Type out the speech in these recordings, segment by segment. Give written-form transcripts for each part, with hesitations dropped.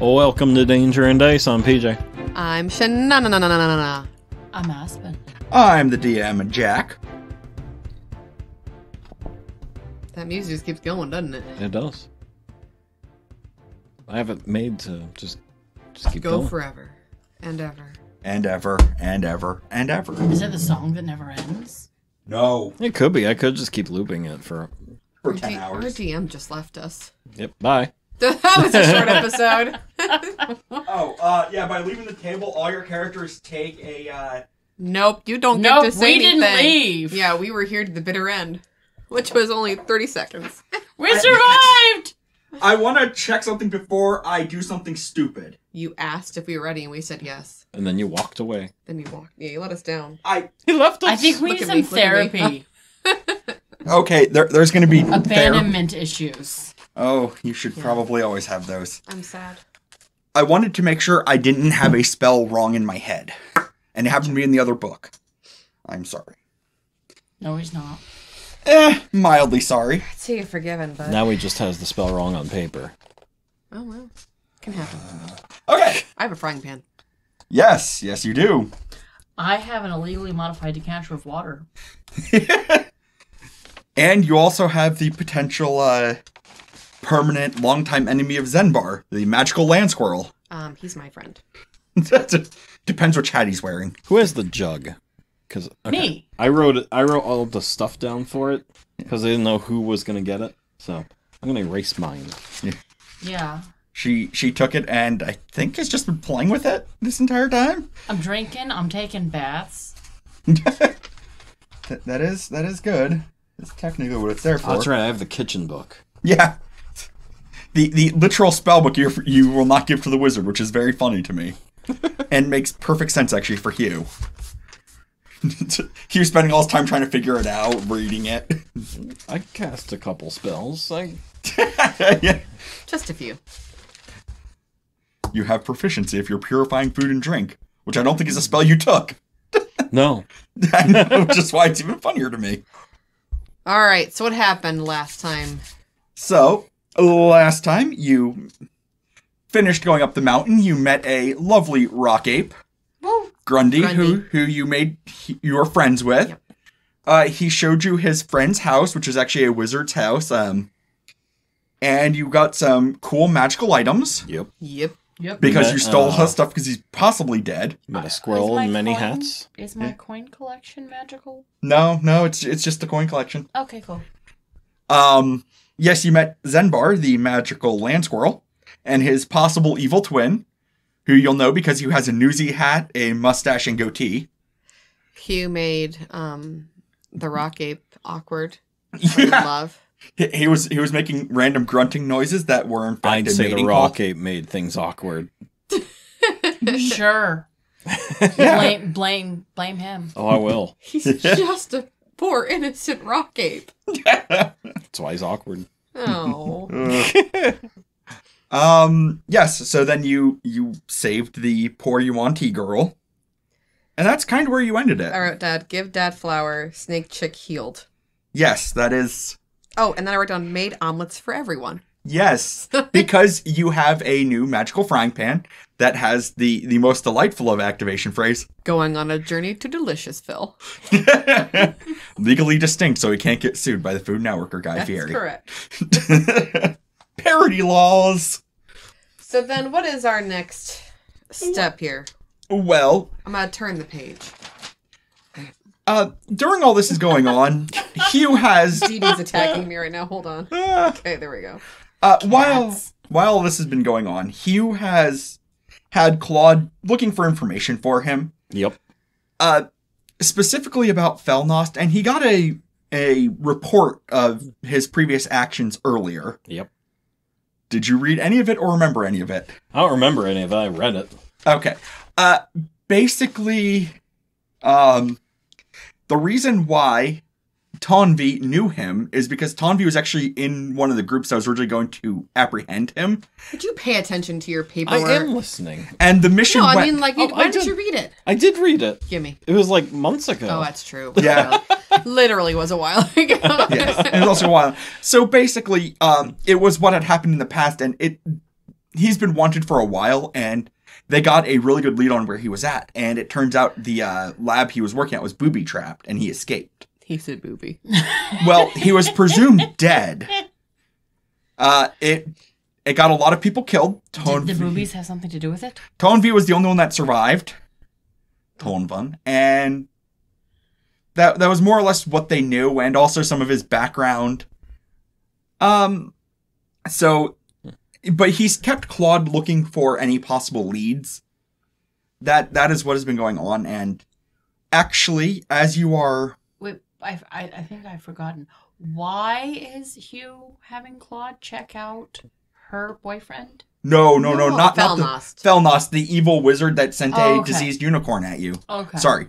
Welcome to Danger and Dice. I'm PJ. I'm Shanana. I'm Aspen. I'm the DM, Jack. That music just keeps going, doesn't it? It does. I have it made to just keep Go going. forever and ever. And ever, and ever, and ever. Is it the song that never ends? No. It could be. I could just keep looping it for 10 Our hours. DM just left us. Yep. Bye. That was a short episode. Yeah, by leaving the table, all your characters take a, Nope, you don't get to say anything. We didn't leave. Yeah, we were here to the bitter end, which was only 30 seconds. We survived! I want to check something before I do something stupid. You asked if we were ready, and we said yes. And then you walked away. Then you walked. Yeah, you let us down. He left us. I think we Look need at me, some look at me. therapy. Okay, there's going to be... Abandonment issues. Oh, you should probably always have those. I'm sad. I wanted to make sure I didn't have a spell wrong in my head. And it happened to be in the other book. I'm sorry. No, he's not. Mildly sorry. I'd say you're forgiven, but... Now he just has the spell wrong on paper. Oh, well. Can happen. Okay. I have a frying pan. Yes, you do. I have an illegally modified decanter of water. And you also have the potential permanent longtime enemy of Zenbar, the magical land squirrel. He's my friend. Depends which hat he's wearing. Who has the jug? Because Me. I wrote all the stuff down for it because I didn't know who was gonna get it. So I'm gonna erase mine. Yeah. She took it and I think has just been playing with it this entire time. I'm drinking. I'm taking baths. That is good. That's technically what it's there for. Oh, that's right. I have the kitchen book. Yeah. The literal spell book you will not give to the wizard, which is very funny to me. And makes perfect sense, actually, for Hugh. Hugh spending all his time trying to figure it out, reading it. I cast a couple spells. Yeah. Just a few. You have proficiency if you're purifying food and drink, which I don't think is a spell you took. No. I know, which is why it's even funnier to me. Alright, so what happened last time? So, last time you finished going up the mountain, you met a lovely rock ape, Grundy, Grundy. who you were friends with. Yep. He showed you his friend's house, which is actually a wizard's house. And you got some cool magical items. Yep. Yep. Because met, you stole his stuff because he's possibly dead. Met a squirrel in many hats. Is my coin collection magical? No, it's just a coin collection. Okay, cool. Yes, you met Zenbar, the magical land squirrel, and his possible evil twin, who you'll know because he has a newsy hat, a mustache, and goatee. Hugh made the rock ape awkward. In love. He was making random grunting noises that were in fact I'd a say the mating rock call. ape made things awkward. Sure. Blame him. Oh, I will. He's just a poor innocent rock ape. That's why he's awkward. Oh. Yes, so then you saved the poor Yuan-Ti girl. And that's kind of where you ended it. I wrote, Dad, give Dad flour, snake chick healed. Yes, that is... Oh, and then I wrote down made omelets for everyone. Yes, because you have a new magical frying pan that has the most delightful of activation phrase. Going on a journey to Deliciousville. Legally distinct, so he can't get sued by the Food Network or Guy That's Fieri. correct. Parody laws! So then what is our next step here? Well, I'm going to turn the page. during all this is going on, Hugh has... Dee Dee's attacking me right now. Hold on. Okay, there we go. While this has been going on, Hugh has had Claude looking for information for him. Yep. Specifically about Felnost, and he got a report of his previous actions earlier. Yep. Did you read any of it or remember any of it? I don't remember any of it. I read it. Okay. Basically, the reason why Tonvi knew him is because Tonvi was actually in one of the groups that was originally going to apprehend him. Would you pay attention to your I paperwork? am listening. And the mission No, I went... mean, like, Oh, why I did did. you read it? I did read it. Gimme. It was like months ago. Oh, that's true. Yeah. Literally was a while ago. Yes, it was also a while. So basically, it was what had happened in the past, and he's been wanted for a while, and they got a really good lead on where he was at. And it turns out the lab he was working at was booby-trapped, and he escaped. He said booby. Well, he was presumed dead. It got a lot of people killed. Did the boobies have something to do with it? Tonvi was the only one that survived. Tonvan. And that was more or less what they knew, and also some of his background. So, but he's kept Claude looking for any possible leads. That is what has been going on, and actually, as you are... Wait, I think I've forgotten. Why is Hugh having Claude check out her boyfriend? No, not Felnost. Felnost, the evil wizard that sent Oh, a okay. diseased unicorn at you. Okay. Sorry.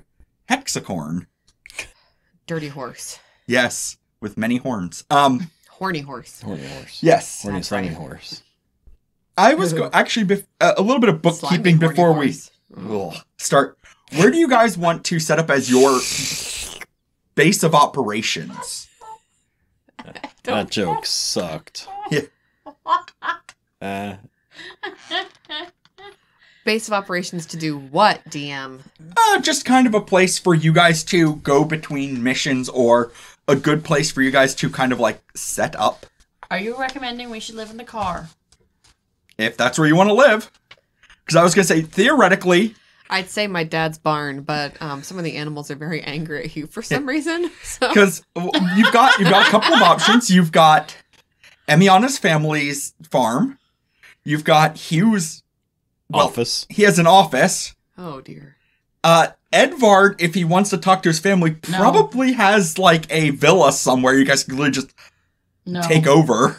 Hexacorn. Dirty horse. Yes, with many horns. Horny horse. Horny horse. Yes. Horny That's slimy right. horse. I was actually a little bit of bookkeeping Slimy, before horny we horse. start. Where do you guys want to set up as your base of operations? That joke sucked. Yeah. Base of operations to do what, DM? Just kind of a place for you guys to go between missions, or a good place for you guys to kind of like set up. Are you recommending we should live in the car? If that's where you want to live. Because I was going to say, theoretically... I'd say my dad's barn, but some of the animals are very angry at you for some reason. So. Because you've got a couple of options. You've got Emiana's family's farm. You've got Hugh's... Office. He has an office. Oh, dear. Edvard, if he wants to talk to his family, probably has like a villa somewhere you guys can literally just take over.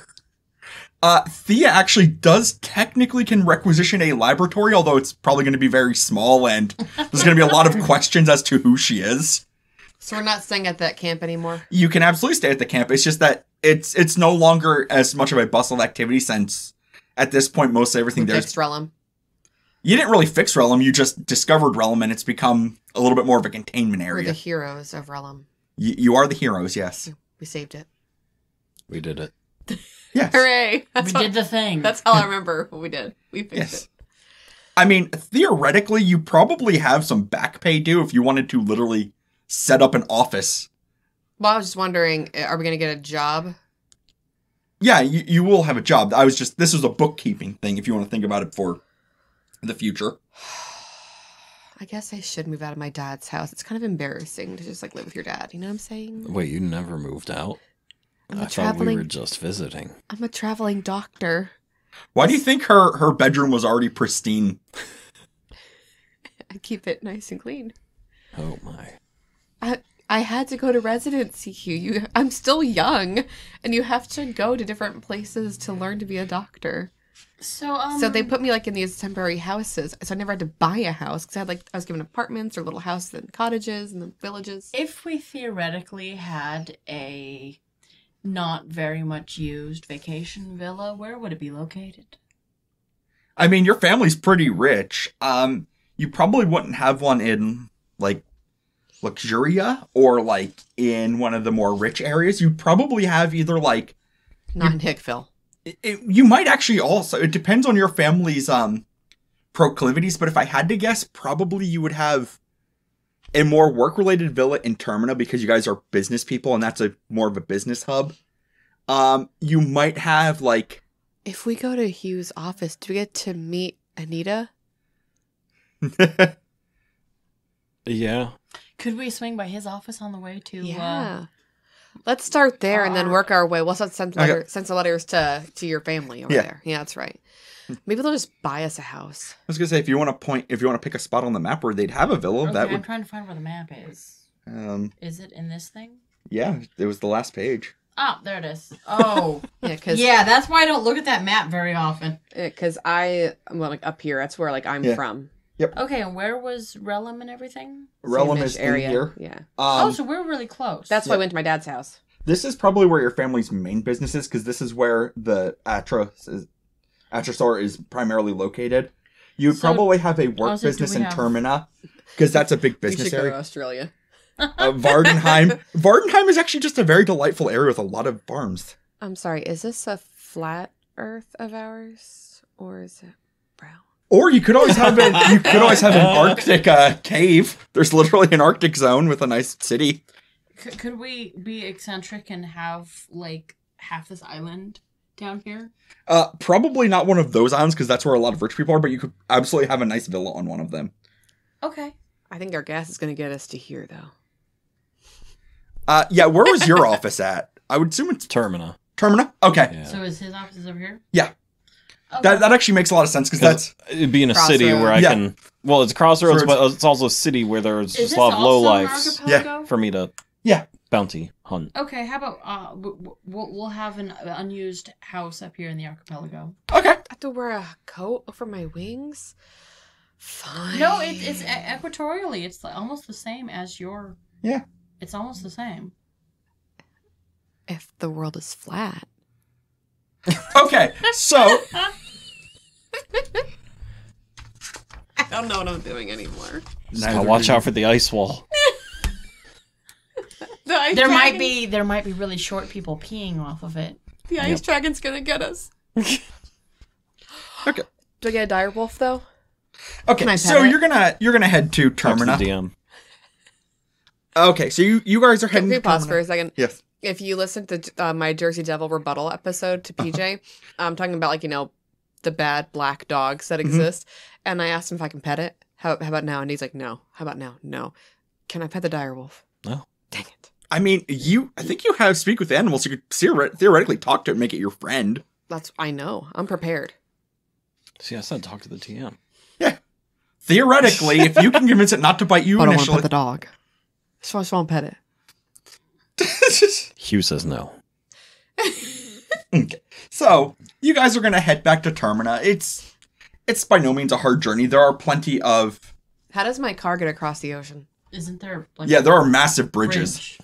Thea actually does technically can requisition a laboratory, although it's probably going to be very small, and there's going to be a lot of questions as to who she is. So we're not staying at that camp anymore? You can absolutely stay at the camp. It's just that it's no longer as much of a bustle activity, since at this point most everything there's... Fixed Rellum. You didn't really fix Rellum, you just discovered Rellum, and it's become a little bit more of a containment We're area. the heroes of Rellum. You are the heroes, yes. We saved it. We did it. Yes. Hooray! We did the thing. That's all I remember what we did. We fixed Yes. it. I mean, theoretically, you probably have some back pay due if you wanted to literally set up an office. Well, I was just wondering, are we going to get a job? Yeah, you will have a job. This was a bookkeeping thing if you want to think about it for the future. I guess I should move out of my dad's house. It's kind of embarrassing to just like live with your dad. You know what I'm saying? Wait, you never moved out? I'm I a thought we were traveling. just visiting. I'm a traveling doctor. Why do you think her bedroom was already pristine? I keep it nice and clean. Oh my. I had to go to residency, Hugh. I'm still young, and you have to go to different places to learn to be a doctor. So they put me like in these temporary houses, so I never had to buy a house because I was given apartments or little houses and cottages and then villages. if we theoretically had a not very much used vacation villa, where would it be located? I mean, your family's pretty rich. You probably wouldn't have one in, like, Luxuria or, like, in one of the more rich areas. You'd probably have either, like... Not in Hickville. You might actually also... It depends on your family's proclivities, but if I had to guess, probably you would have a more work-related villa in Termina because you guys are business people, and that's more of a business hub. You might have, like... If we go to Hugh's office, do we get to meet Anita? Yeah. Could we swing by his office on the way to... Yeah. Let's start there and then work our way. We'll send some letters to your family over there. Yeah, that's right. Maybe they'll just buy us a house. I was gonna say, if you want to pick a spot on the map where they'd have a villa, Okay, that I'm would... trying to find where the map is. Is it in this thing? Yeah, it was the last page. Oh, there it is. Oh. Yeah, because that's why I don't look at that map very often. I'm like up here. That's where like I'm from. Okay, and where was Rellum and everything? Rellum Same-ish is in here. Yeah. So we're really close. That's why I went to my dad's house. This is probably where your family's main business is, because this is where the Atrasor is primarily located. You'd probably have a work business in Termina, because that's a big business we should go area. to Australia. Vardenheim. Vardenheim is actually just a very delightful area with a lot of farms. I'm sorry, is this a flat Earth of ours? Or is it brown? Or you could always have an Arctic cave. There's literally an Arctic zone with a nice city. Could we be eccentric and have, like, half this island down here? Probably not one of those islands, because that's where a lot of rich people are, but you could absolutely have a nice villa on one of them. Okay. I think our gas is going to get us to here, though. Yeah, where was your office at? I would assume it's Termina. Termina? Okay. Yeah. So is his office over here? Yeah. Okay. That actually makes a lot of sense, because it'd be in a city where I can... Well, it's crossroads, but it's also a city where there's just a lot of lowlifes for me to bounty hunt. Okay, how about we'll have an unused house up here in the archipelago. Okay. I have to wear a coat over my wings? Fine. No, it's equatorially. It's almost the same as your... Yeah. It's almost the same. If the world is flat. Okay, so... I don't know what I'm doing anymore. Watch out for the ice wall. There might be really short people peeing off of it. The ice dragon's gonna get us. Okay. Do I get a dire wolf though? Okay, so you're gonna head to Termina. The DM. Okay, so you guys are heading. Can we to pause Termina. for a second? Yes. If you listen to my Jersey Devil rebuttal episode to PJ, I'm talking about the bad black dogs that exist, and I asked him if I can pet it. How about now? And he's like, no. How about now? No. Can I pet the dire wolf? No. Dang it. I mean, I think you have speak with animals. You could theoretically talk to it and make it your friend. I know. I'm prepared. See, I said talk to the TM. Yeah. Theoretically, if you can convince it not to bite you I don't want to initially. pet the dog. I just want to pet it. Hugh says no. Okay. So, you guys are going to head back to Termina. It's by no means a hard journey. There are plenty of... How does my car get across the ocean? Isn't there there are massive bridges. bridge?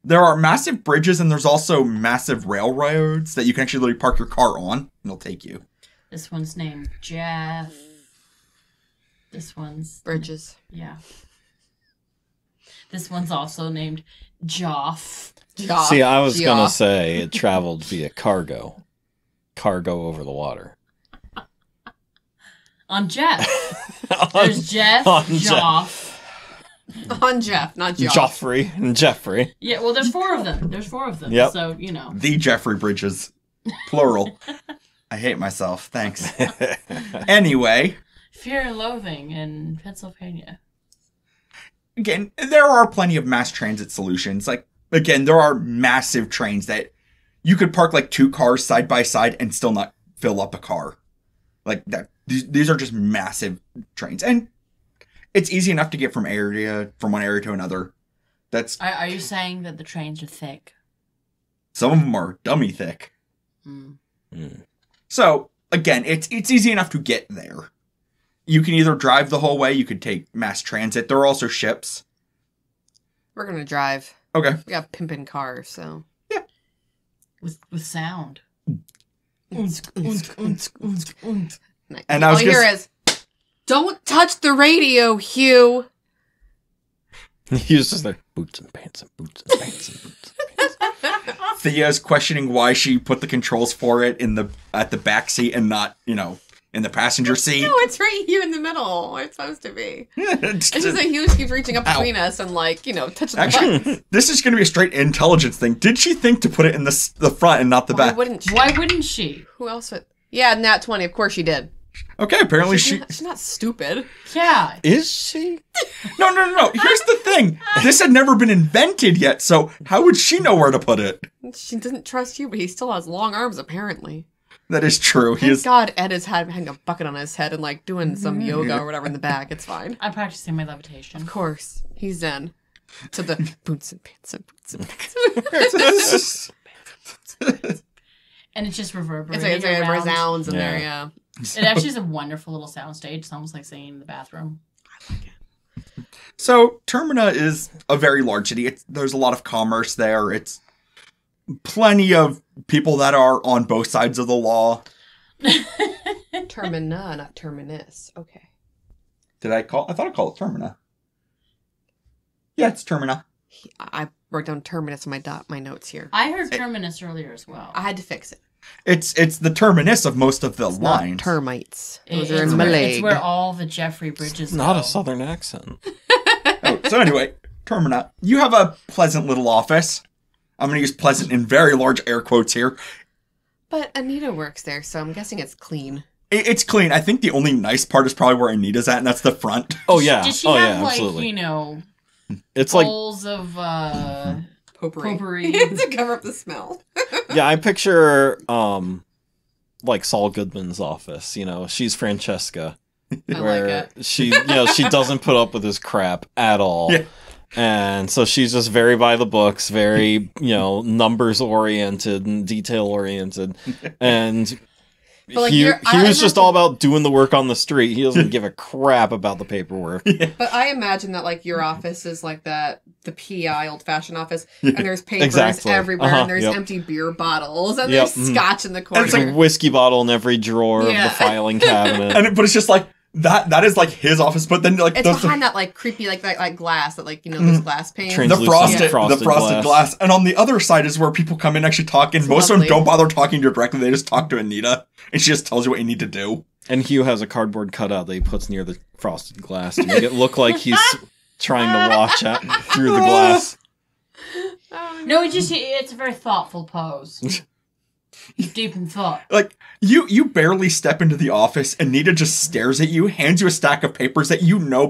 There are massive bridges, and there's also massive railroads that you can actually literally park your car on, and it'll take you. This one's named Jeff. This one's... Bridges. Yeah. This one's also named Joff. See, I was going to say it traveled via cargo. Cargo over the water. On Jeff. There's Jeff, Joff. On Jeff, not Joff. Joffrey and Jeffrey. Yeah, well, there's four of them. Yep. So, The Jeffrey Bridges. Plural. I hate myself. Thanks. Anyway. Fear and Loathing in Pennsylvania. Again, there are plenty of mass transit solutions. Like, again, there are massive trains that you could park like 2 cars side by side and still not fill up a car. Like that. These are just massive trains. And it's easy enough to get from one area to another. Are you saying that the trains are thick? Some of them are dummy thick. So, again, it's easy enough to get there. You can either drive the whole way, you could take mass transit. There are also ships. We're going to drive. Okay. We got pimpin' cars, so. Yeah. With sound. Nice. And all you hear is, don't touch the radio, Hugh. Hugh's just there. Boots and pants and boots and pants and boots and pants. Thea's questioning why she put the controls for it at the back seat and not, in the passenger seat. No, it's right here in the middle where it's supposed to be. It's just that Hugh keeps reaching up between us and, touching the buttons. This is going to be a straight intelligence thing. Did she think to put it in the front and not the back? Why wouldn't she? Who else would? Yeah, nat 20. Of course she did. Okay, apparently She's not stupid. Yeah. Is she? No. Here's the thing. This had never been invented yet, so how would she know where to put it? She doesn't trust you, but he still has long arms, apparently. That is true. Thank God Ed is having a bucket on his head and, doing some yoga or whatever in the back. It's fine. I'm practicing my levitation. Of course. He's zen. To the boots and pants and boots and pants. And it's just reverberating. It resounds in there, yeah. It actually is a wonderful little soundstage. It's almost like singing in the bathroom. I like it. So, Termina is a very large city. There's a lot of commerce there. It's plenty of people that are on both sides of the law. Termina, not terminus. Okay. I thought I called it Termina. Yeah, it's Termina. I wrote down terminus in my notes here. I heard terminus earlier as well. I had to fix it. It's the terminus of most of the lines. Not termites. Those are in Malay. It's where all the Jeffrey Bridges Not a southern accent. So anyway, Termina, you have a pleasant little office. I'm going to use pleasant in very large air quotes here. But Anita works there, so I'm guessing it's clean. It's clean. I think the only nice part is probably where Anita's at, and that's the front. Oh, yeah. Does she have, absolutely. It's bowls of potpourri to cover up the smell. Yeah, I picture like Saul Goodman's office. She's Francesca, where she doesn't put up with his crap at all. Yeah. And so she's just very by the books, very numbers oriented and detail oriented, and. He was just all about doing the work on the street. He doesn't give a crap about the paperwork. Yeah. But I imagine that, your office is like the PI old-fashioned office, and there's papers everywhere, and there's empty beer bottles, and there's scotch in the corner. And there's a whiskey bottle in every drawer of the filing cabinet. But it's just like, that is his office, but then it's behind that creepy that glass that those glass panes. The frosted glass. And on the other side is where people come in and actually talk, and most of them don't bother talking to you directly, they just talk to Anita, and she just tells you what you need to do. And Hugh has a cardboard cutout that he puts near the frosted glass to make it look like he's trying to watch out through the glass. No, it's a very thoughtful pose. Deep in thought. You barely step into the office, Anita just stares at you, hands you a stack of papers that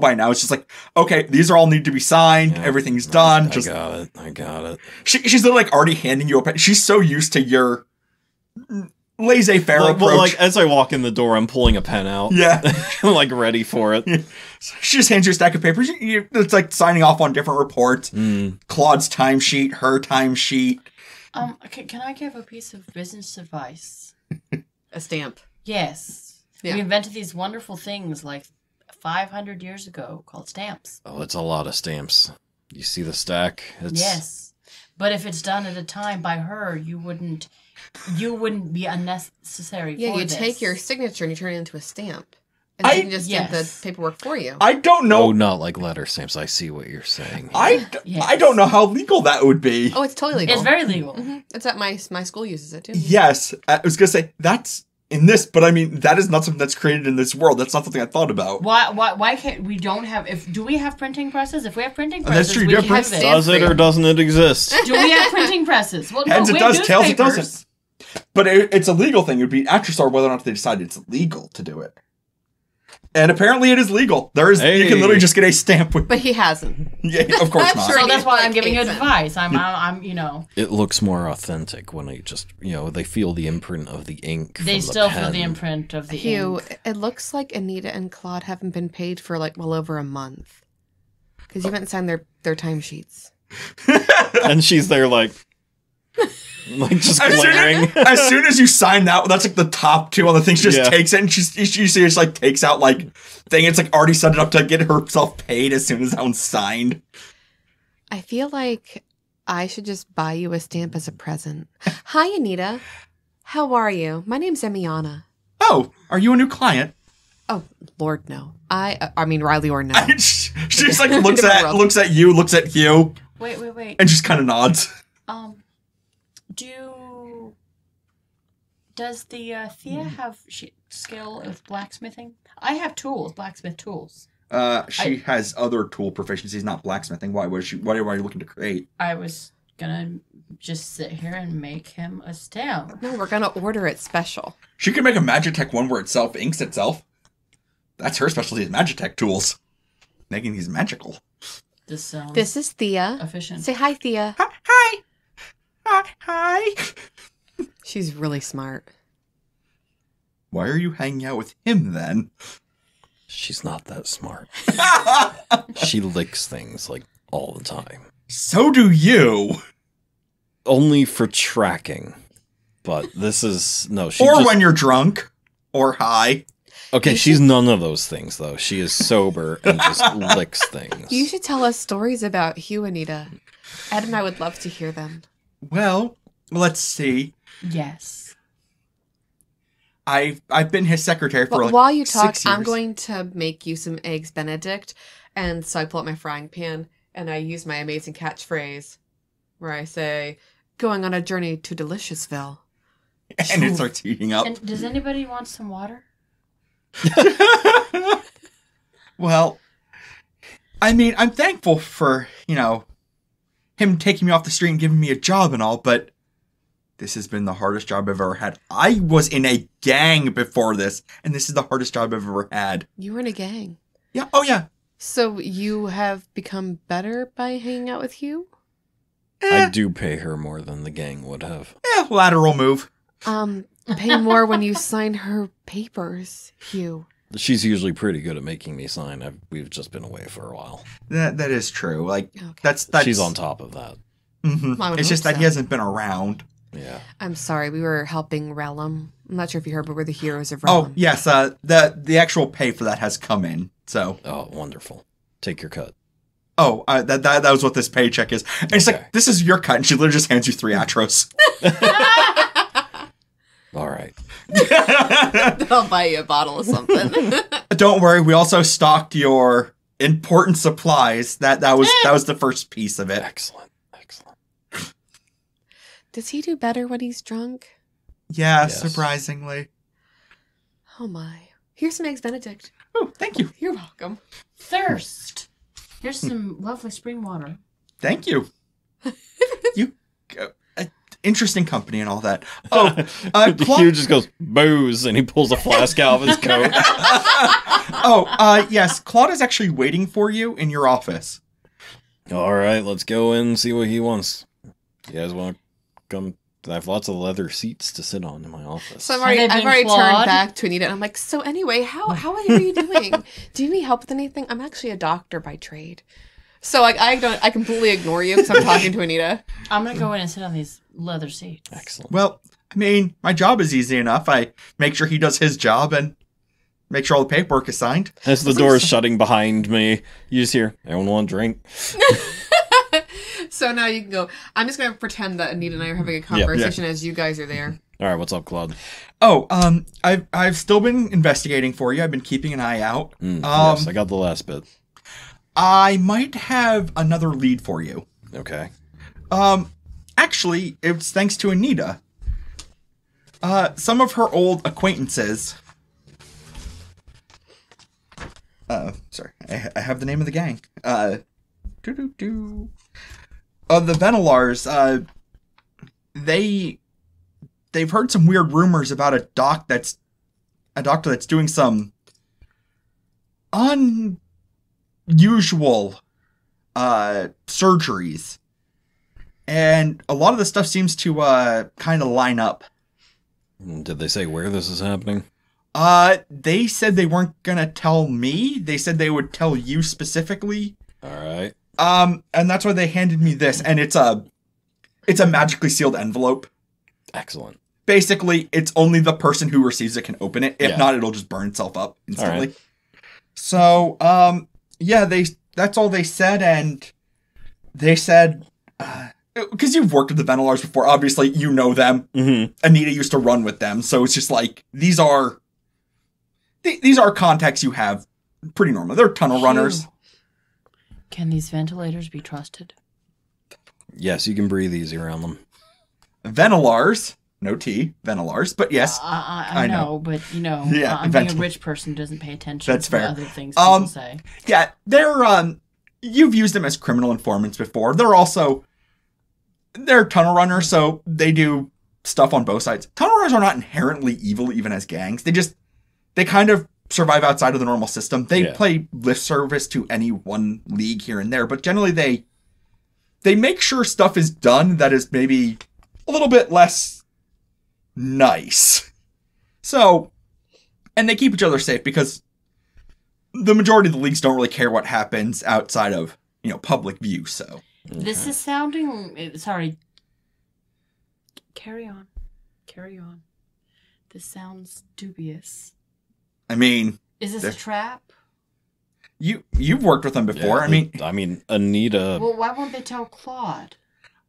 by now. It's just like, okay, these all need to be signed. Yeah, everything's done. I got it. She's already handing you a pen. She's so used to your laissez-faire approach. As I walk in the door, I'm pulling a pen out. Yeah. Ready for it. Yeah. She just hands you a stack of papers. It's like signing off on different reports. Claude's timesheet, her timesheet. Can I give a piece of business advice? A stamp. Yes. Yeah. We invented these wonderful things 500 years ago called stamps. Oh, it's a lot of stamps. You see the stack? Yes. But if it's done at a time by her, you wouldn't be unnecessary for this. Yeah, you take your signature and you turn it into a stamp. And they can just stamp the paperwork for you. I don't know. Oh, not like letter stamps. I see what you're saying. I don't know how legal that would be. Oh, it's totally legal. It's very legal. Mm-hmm. It's at my school uses it too. Yes. I was going to say, that's in this, but I mean, that is not something that's created in this world. That's not something I thought about. Why can't we don't have, do we have printing presses? If we have printing presses, that's true. we can have it. Does it or doesn't it exist? Do we have printing presses? Well, heads no, it does, tails it doesn't. But it's a legal thing. It would be at your store whether or not they decide it's legal to do it. And apparently it is legal. You can literally just get a stamp with. But he hasn't. Yeah, of course not. So that's why I'm giving you advice. I'm. It looks more authentic when they just, they feel the imprint of the ink. They still feel the imprint of the ink. Hugh, it looks like Anita and Claude haven't been paid for well over a month. Because you haven't signed their timesheets. And she's there just glaring. As soon as you sign that, that's the top two on the thing. She just takes it, and she seriously takes out thing. It's already set it up to get herself paid as soon as that one's signed. I feel like I should just buy you a stamp as a present. Hi, Anita. How are you? My name's Emiana. Oh, are you a new client? Oh, Lord, no. I mean Riley or no. She just looks at you, looks at Hugh. Wait. And just kind of nods. Does the Thea have skill of blacksmithing? I have blacksmith tools. She has other tool proficiencies, not blacksmithing. Why are you looking to create? I was gonna just sit here and make him a stamp. No, we're gonna order it special. She could make a Magitech one where it inks itself. That's her specialty, is Magitech tools. Making these magical. This is Thea. Efficient. Say hi, Thea. Hi. Hi. She's really smart. Why are you hanging out with him then? She's not that smart. She licks things all the time. So do you. Only for tracking. But this is when you're drunk or high. Okay, she's none of those things though. She is sober and just licks things. You should tell us stories about Hugh, Anita. Ed and I would love to hear them. Well, let's see. Yes. I've been his secretary for while you talk, 6 years. I'm going to make you some eggs Benedict. And so I pull out my frying pan and I use my amazing catchphrase where I say, going on a journey to Deliciousville. And it starts heating up. And does anybody want some water? Well, I mean, I'm thankful for, him taking me off the street and giving me a job and all, but this has been the hardest job I've ever had. I was in a gang before this, and this is the hardest job I've ever had. You were in a gang? Yeah. Oh, yeah. So you have become better by hanging out with Hugh? I do pay her more than the gang would have. Yeah, lateral move. Pay more when you sign her papers, Hugh. She's usually pretty good at making me sign. We've just been away for a while. That is true. Like, Okay. that's She's on top of that. Mm-hmm. Well, it's just that he hasn't been around. Yeah. I'm sorry, we were helping Rellum. I'm not sure if you heard, but we're the heroes of Rellum. Oh, yes, the actual pay for that has come in, so. Oh, wonderful. Take your cut. Oh, that was what this paycheck is. And it's like, this is your cut, and she literally just hands you 3 Atros. All right. I'll buy you a bottle of something. Don't worry, we also stocked your important supplies. That was the first piece of it. Excellent. Does he do better when he's drunk? Yeah, Yes. surprisingly. Oh my. Here's some Eggs Benedict. Oh, thank you. You're welcome. Thirst. Here's some lovely spring water. Thank you. You, interesting company and all that. Oh, Hugh just goes, booze, and he pulls a flask out of his coat. Yes, Claude is actually waiting for you in your office. All right, let's go in and see what he wants. You guys want to come? I have lots of leather seats to sit on in my office. So I've Have they already been turned clawed? back to Anita and I'm like, so anyway, how are you doing? Do you need help with anything? I'm actually a doctor by trade. So like I completely ignore you because I'm talking to Anita. I'm gonna go in and sit on these leather seats. Excellent. Well, I mean, my job is easy enough. I make sure he does his job and make sure all the paperwork is signed. As the door is shutting behind me, you just hear, anyone want a drink? So now you can go. I'm just gonna pretend that Anita and I are having a conversation as you guys are there. All right, what's up, Claude? Oh, I've still been investigating for you. I've been keeping an eye out. Yes, I got the last bit. I might have another lead for you. Okay. Actually, it's thanks to Anita. Some of her old acquaintances. Sorry, I have the name of the gang. The Venelars, they've heard some weird rumors about a doctor that's doing some unusual surgeries, and a lot of the stuff seems to kind of line up. Did they say where this is happening? They said they weren't gonna tell me. They said they would tell you specifically. All right. And that's why they handed me this, and it's a magically sealed envelope. Excellent. Basically, it's only the person who receives it can open it. If Yeah. not, it'll just burn itself up instantly. All right. So, yeah, that's all they said, and they said, because you've worked with the Venelars before, obviously you know them. Mm-hmm. Anita used to run with them, so it's just like, these are contacts you have pretty normal. They're tunnel runners. Can these ventilators be trusted? Yes, you can breathe easy around them. Venelars, no T, Venelars, but yes. I know, but Yeah, I'm being a rich person who doesn't pay attention That's to fair. other things people say. Yeah, they're, you've used them as criminal informants before. They're tunnel runners, so they do stuff on both sides. Tunnel runners are not inherently evil, even as gangs. They kind of survive outside of the normal system. They play lip service to any one league here and there, but generally they make sure stuff is done that is maybe a little bit less nice. So, and they keep each other safe because the majority of the leagues don't really care what happens outside of, public view, so. This is sounding... Sorry. Carry on. This sounds dubious. I mean... Is this a trap? You've worked with them before. Yeah, I mean, Anita... Well, why won't they tell Claude?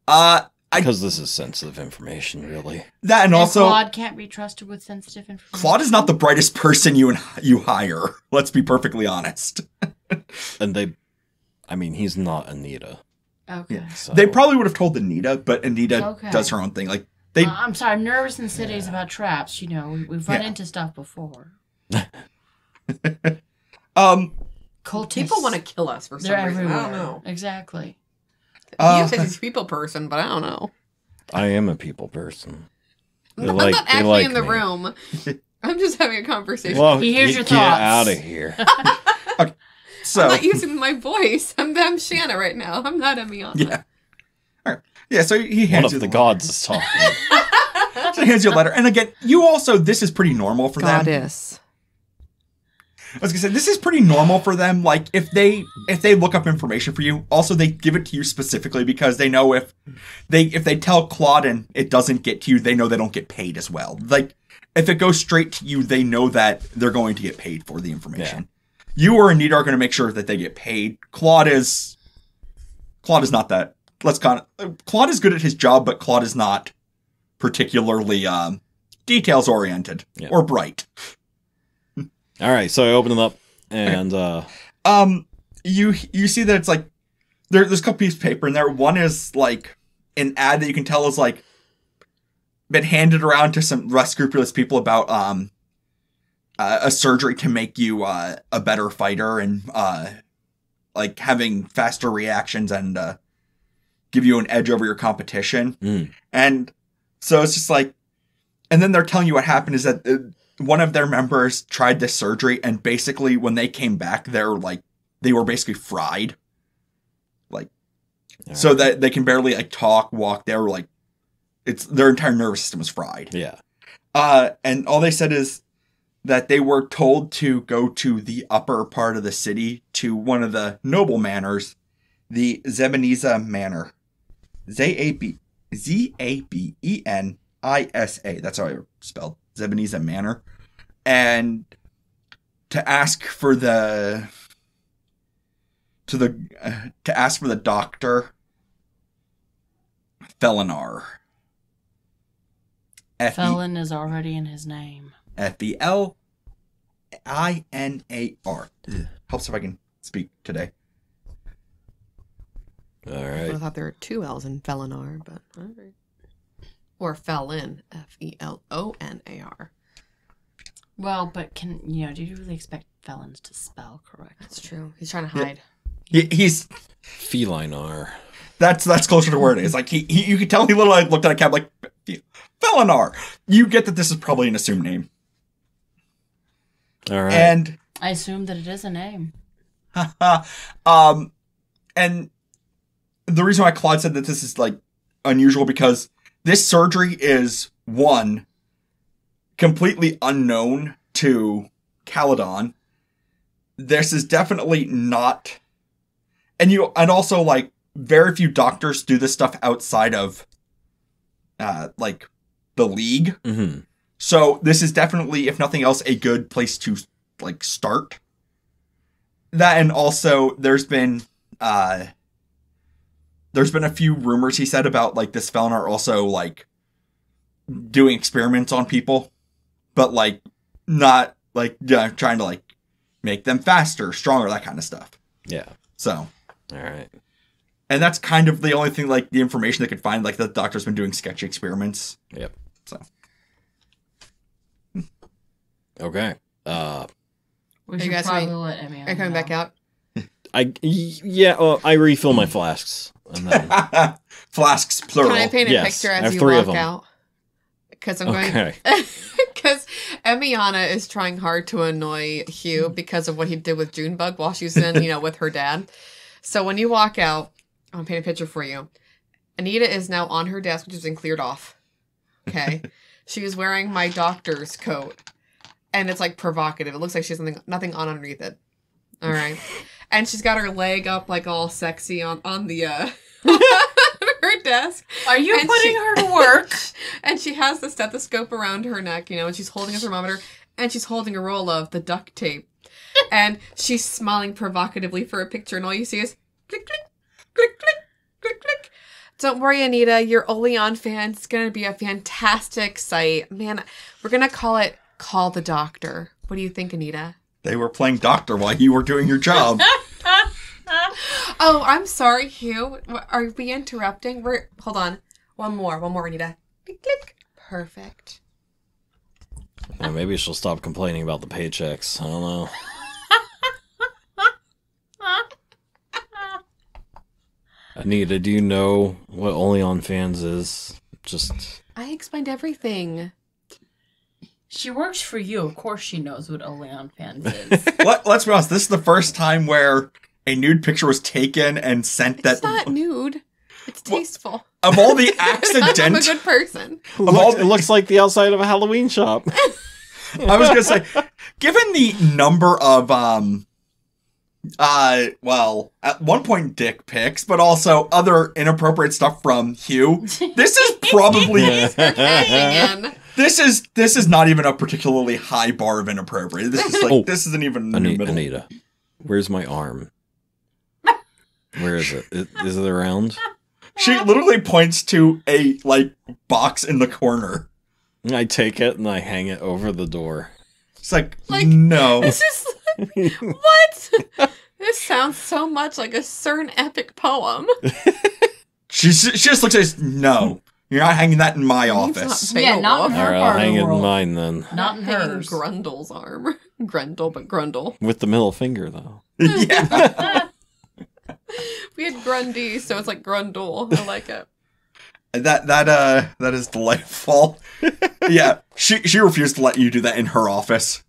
Because this is sensitive information, really. That and also... Claude can't be trusted with sensitive information. Claude is not the brightest person you hire. Let's be perfectly honest. And he's not Anita. Okay. Yeah. So. They probably would have told Anita, but Anita does her own thing. Like, I'm sorry, I'm nervous in cities about traps. You know, we've run into stuff before. Cultists. People want to kill us for some reason. Everywhere. I don't know. Exactly. He says he's a people person, but I don't know. I am a people person. I'm not actually in the room. I'm just having a conversation. Well, he hears your get thoughts. out of here. Okay, so I'm not using my voice. I'm Shanna right now. I'm not Emiana. Yeah. All right. Yeah. So he hands One you of the gods is talking. So he hands you a letter, and again, you also this is pretty normal for them. Goddess. I was gonna say this is pretty normal for them. Like if they look up information for you, also they give it to you specifically because they know if they tell Claude and it doesn't get to you, they know they don't get paid as well. Like if it goes straight to you, they know that they're going to get paid for the information. Yeah. You or Anita are going to make sure that they get paid. Claude is not that. Claude is good at his job, but Claude is not particularly details oriented or bright. All right, so I open them up, and you see that it's like there's a couple pieces of paper in there. One is like an ad that you can tell is like been handed around to some less scrupulous people about a surgery to make you a better fighter and like having faster reactions and give you an edge over your competition. And so it's just like, and then they're telling you what happened is that one of their members tried this surgery, and basically when they came back, they were basically fried. Like, so that they can barely like talk, walk. They were like, their entire nervous system was fried. Yeah. And all they said is that they were told to go to the upper part of the city to one of the noble manors, the Zebenisa Manor. Zabenisa. That's how I spelled Zebenisa Manor, and to ask for the doctor Felinar. Felon is already in his name. Felinar. Helps if I can speak today. All right. I thought there were two L's in Felinar, but all right. Or Felon, Felonar. Well, but do you really expect felons to spell correct? That's true. He's trying to hide. He's Felinar. That's closer to where it is. Like you could tell he literally looked at a cat like Felinar. You get that this is probably an assumed name. All right. And I assume that it is a name. And the reason why Claude said that this is like unusual because this surgery is one completely unknown to Caledon. This is definitely not, and also like very few doctors do this stuff outside of like the League. Mm-hmm. So this is definitely, if nothing else, a good place to like start. That, and also there's been a few rumors he said about like this Felinar also like doing experiments on people, but like not like trying to like make them faster, stronger, that kind of stuff. Yeah. So. All right. And that's kind of the only thing, like the information they could find, like the doctor's been doing sketchy experiments. Yep. So. Okay. We should probably let Emmy Are you coming back out? I refill my flasks. And then... Flasks, plural. Can I paint a picture as you walk out? Because I'm going... Because Emiana is trying hard to annoy Hugh because of what he did with Junebug while she was in, with her dad. So when you walk out, I'm going to paint a picture for you. Anita is now on her desk, which has been cleared off. Okay? She is wearing my doctor's coat. And it's like provocative. It looks like she has nothing on underneath it. All right. And she's got her leg up like all sexy on the her desk. Are you putting her to work? And she has the stethoscope around her neck, and she's holding a thermometer, and she's holding a roll of the duct tape. And she's smiling provocatively for a picture, and all you see is click, click, click, click, click, click. Don't worry, Anita. Your Oleon fan. It's going to be a fantastic site. Man, we're going to call it Call the Doctor. What do you think, Anita? They were playing doctor while you were doing your job. Oh, I'm sorry, Hugh. Are we interrupting? Hold on. One more, Anita. Click, click. Perfect. Maybe she'll stop complaining about the paychecks. I don't know. Anita, do you know what Only on Fans is? I explained everything. She works for you. Of course she knows what Only on Fans is. Let's be honest. This is the first time where a nude picture was taken and sent It's not nude. It's tasteful. Of all the accident... I'm a good person. It looks like the outside of a Halloween shop. I was going to say, given the number of, at one point dick pics, but also other inappropriate stuff from Hugh, this is probably... This is not even a particularly high bar of inappropriate. This is like, this isn't even in the middle. Anita, where's my arm? Where is it? Is it around? She literally points to a, box in the corner. I take it and I hang it over the door. It's like no. This is... What? This sounds so much like a certain epic poem. She just looks at us, no. You're not hanging that in my office. Yeah, not in her Alright, part I'll hang of it the in world. mine then. Not in hers. Grundle's arm. Grundle, but Grundle. With the middle finger, though. Yeah. We had Grundy, so it's like Grundle. I like it. That is delightful. Yeah, she refused to let you do that in her office.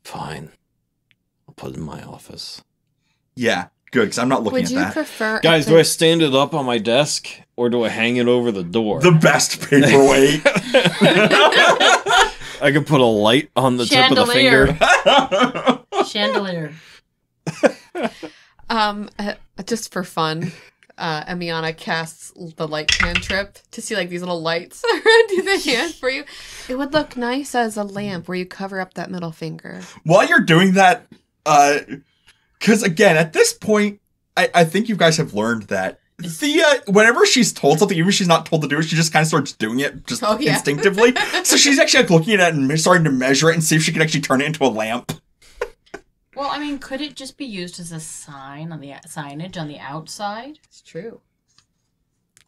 Fine. I'll put it in my office. Yeah, good, because I'm not looking Would at you that. prefer... Guys, do I stand it up on my desk or do I hang it over the door? The best paperweight. I could put a light on the tip of the finger. Chandelier. Just for fun, Emiana casts the light cantrip to see like these little lights do the hand for you. It would look nice as a lamp where you cover up that middle finger. While you're doing that, because again, at this point, I think you guys have learned that Thea, whenever she's told something, even if she's not told to do it, she just kind of starts doing it just instinctively. So she's actually like looking at it and starting to measure it and see if she can actually turn it into a lamp. Well, I mean, could it just be used as a sign on the signage on the outside? It's true.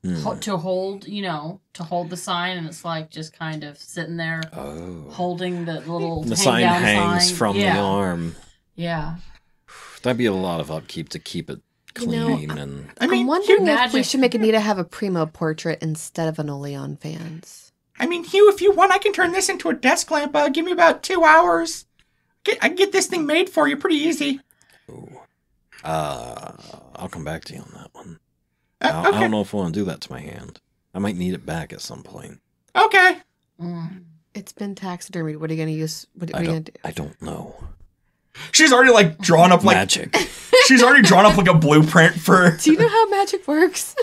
To hold, to hold the sign, and it's like just kind of sitting there holding the little The sign hangs sign. from the arm. Yeah. That'd be a lot of upkeep to keep it clean. And I'm wondering if we should make Anita have a primo portrait instead of an Only on Fans. I mean, Hugh, if you want, I can turn this into a desk lamp. Give me about 2 hours. I can get this thing made for you pretty easy. Ooh. I'll come back to you on that one. Okay. I don't know if I want to do that to my hand. I might need it back at some point. Okay. It's been taxidermied. What are you going to use? What are you going to do? I don't know. She's already drawn up magic. She's already drawn up a blueprint for. Do you know how magic works?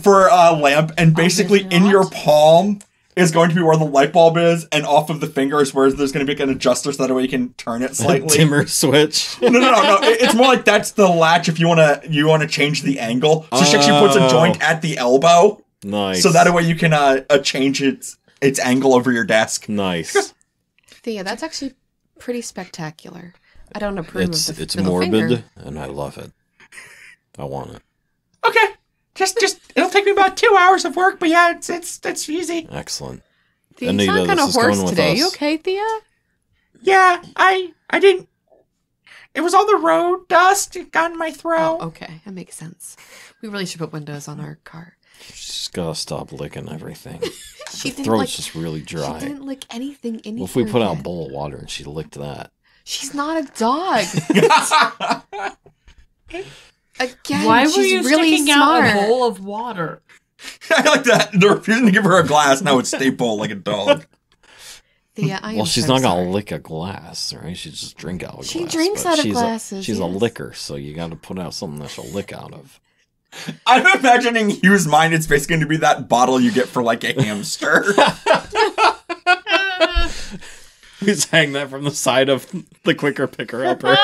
for a lamp, and basically in your palm is going to be where the light bulb is, and off of the fingers where there's going to be an adjuster so that way you can turn it slightly. Dimmer switch. No. It's more like that's the latch if you want to change the angle. So she actually puts a joint at the elbow. Nice. So that way you can change its angle over your desk. Nice. Thea, that's actually pretty spectacular. I don't approve of the It's middle morbid, finger. and I love it. I want it. Okay. Just it'll take me about 2 hours of work, but yeah, it's easy. Excellent. Thea, you sound kind of hoarse today. You okay, Thea? Yeah, I didn't. It was all the road dust. It got in my throat. Oh, okay, that makes sense. We really should put windows on our car. She's gotta stop licking everything. She Her didn't throat's just really She dry. didn't lick anything in Well, if we put out a yet. bowl of water and she licked that. She's not a dog. Again, Why were she's you really sticking smart. out a bowl of water? I like that. They're refusing to give her a glass. Now it's stay bowl like a dog. Thea, I am Well, she's so not sorry. gonna lick a glass, right? She just drink out of a She glass. drinks but out of she's glasses, She's a yes. licker, so you gotta put out something that she'll lick out of. I'm imagining Hugh's mind. It's basically going to be that bottle you get for like a hamster. We just hang that from the side of the quicker picker upper.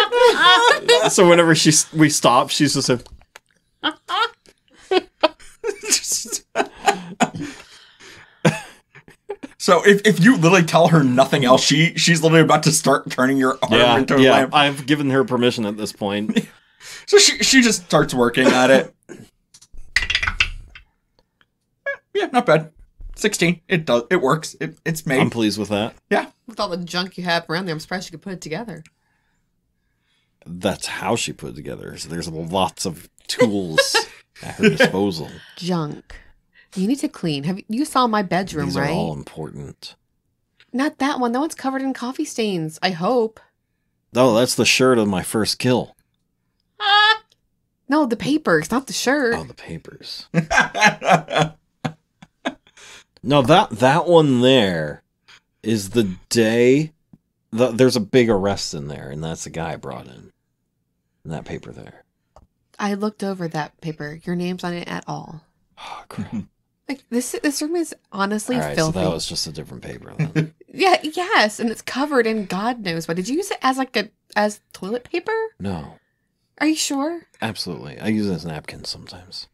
So whenever we stop, she's just a... So if you literally tell her nothing else, she's literally about to start turning your arm into a lamp. I've given her permission at this point. So she just starts working at it. Yeah, not bad. 16. It works. It's made. I'm pleased with that. Yeah. With all the junk you have around there, I'm surprised you could put it together. That's how she put it together. So there's lots of tools at her disposal. Junk. You need to clean. You saw my bedroom, These right? are all important. Not that one. That one's covered in coffee stains. I hope. Oh, that's the shirt of my first kill. No, the papers, not the shirt. Oh, the papers. No, that one there is the day. There's a big arrest in there, and that's the guy I brought in. And that paper there. I looked over that paper. Your name's on it at all. Oh, crap. Like this room is honestly All right, filthy. so that was just a different paper then. Yeah, yes, and it's covered in God knows what. Did you use it as as toilet paper? No, Are you sure? absolutely. I use it as napkins sometimes.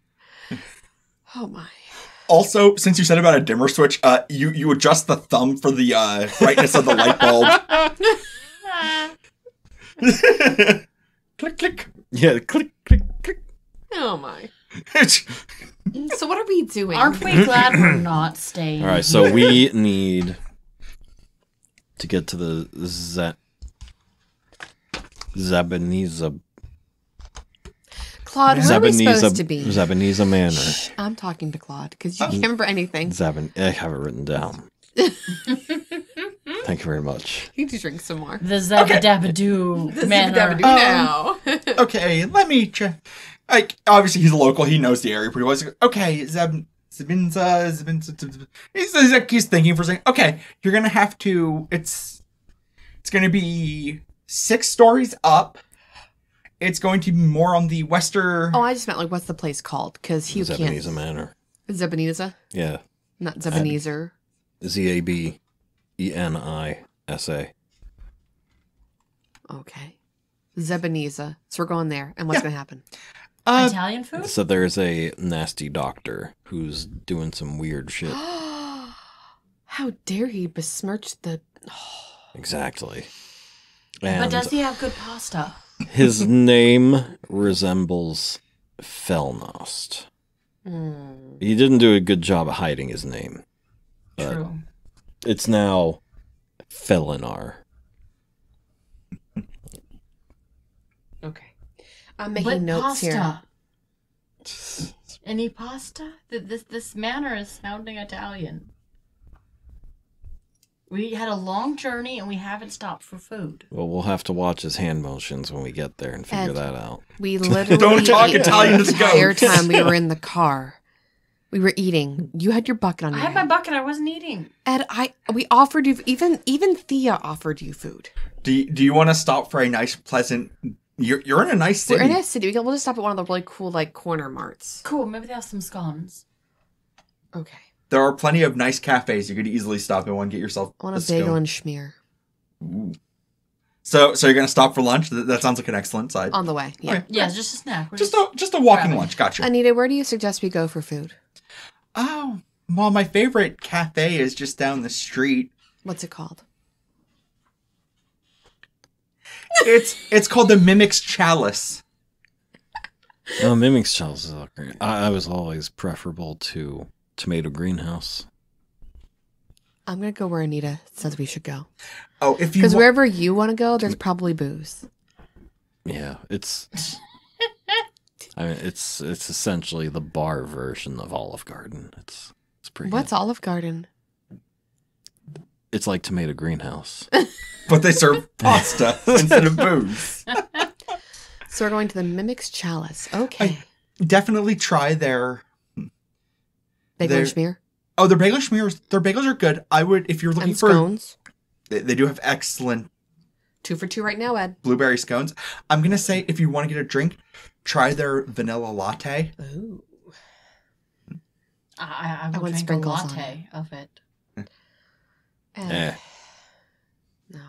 Oh my. Also, since you said about a dimmer switch, you adjust the thumb for the brightness of the light bulb. Click, click. Yeah, click, click, click. Oh my. So what are we doing? Aren't we glad we're not staying? All right, so we need to get to the Zabeniza Claude, where are we supposed to be? Zabeniza Manor. Shh, I'm talking to Claude because you can't remember anything. I have it written down. Thank you very much. You need to drink some more. The Zabadabadoo manor. Now. Okay, let me check. Like, obviously he's a local. He knows the area pretty well. He's like, okay, Zabinza. He's thinking for a second. Okay, you're gonna have to. It's gonna be 6 stories up. It's going to be more on the western. Oh, I just meant like, what's the place called? Because Hugh can't. Zabeniza Manor. Zabeniza? Yeah. Not Zabenezer. Zabenisa. Okay. Zabeniza. So we're going there. And what's going to happen? Italian food? So there's a nasty doctor who's doing some weird shit. How dare he besmirch the... Exactly. But And does he have good pasta? his name resembles Felnost. He didn't do a good job of hiding his name. True. It's now Felinar. Okay. I'm making notes pasta. here. Any pasta? This manor is sounding Italian. We had a long journey and we haven't stopped for food. Well, we'll have to watch his hand motions when we get there and figure Ed, that out. We literally Don't talk ate Italian the to entire goats. time we were in the car. We were eating. You had your bucket on I your had my head. bucket. I wasn't eating. Ed, we offered you, even Thea offered you food. Do you want to stop for a nice, pleasant? You're in a nice city. We're in a city. We'll just stop at one of the really cool, like, corner marts. Cool. Maybe they have some scones. Okay. There are plenty of nice cafes you could easily stop in one and get yourself I want a scone. bagel and schmear. Ooh. So you're gonna stop for lunch? That sounds like an excellent side. On the way, yeah. Okay. Yeah, just a snack. We're Just a walking grabbing. lunch. Gotcha. Anita, where do you suggest we go for food? Oh, well, my favorite cafe is just down the street. What's it called? It's called the Mimic's Chalice. Oh, Mimic's Chalice is great. I was always preferable to Tomato Greenhouse. I'm going to go where Anita says we should go. Oh, if you Because wherever you want to go, there's probably booze. Yeah, it's. I mean, it's essentially the bar version of Olive Garden. It's pretty. What's good. Olive Garden? It's like Tomato Greenhouse. but they serve pasta instead of booze. So we're going to the Mimic's Chalice. Okay. Definitely try their Bagel and schmear? Oh, their bagel schmears. Their bagels are good. I would, if you're looking And for scones. They do have excellent 2 for 2 right now, Ed. blueberry scones. I'm gonna say if you want to get a drink, try their vanilla latte. Ooh. I will want drink a sprinkles on latte of it. Ed. No.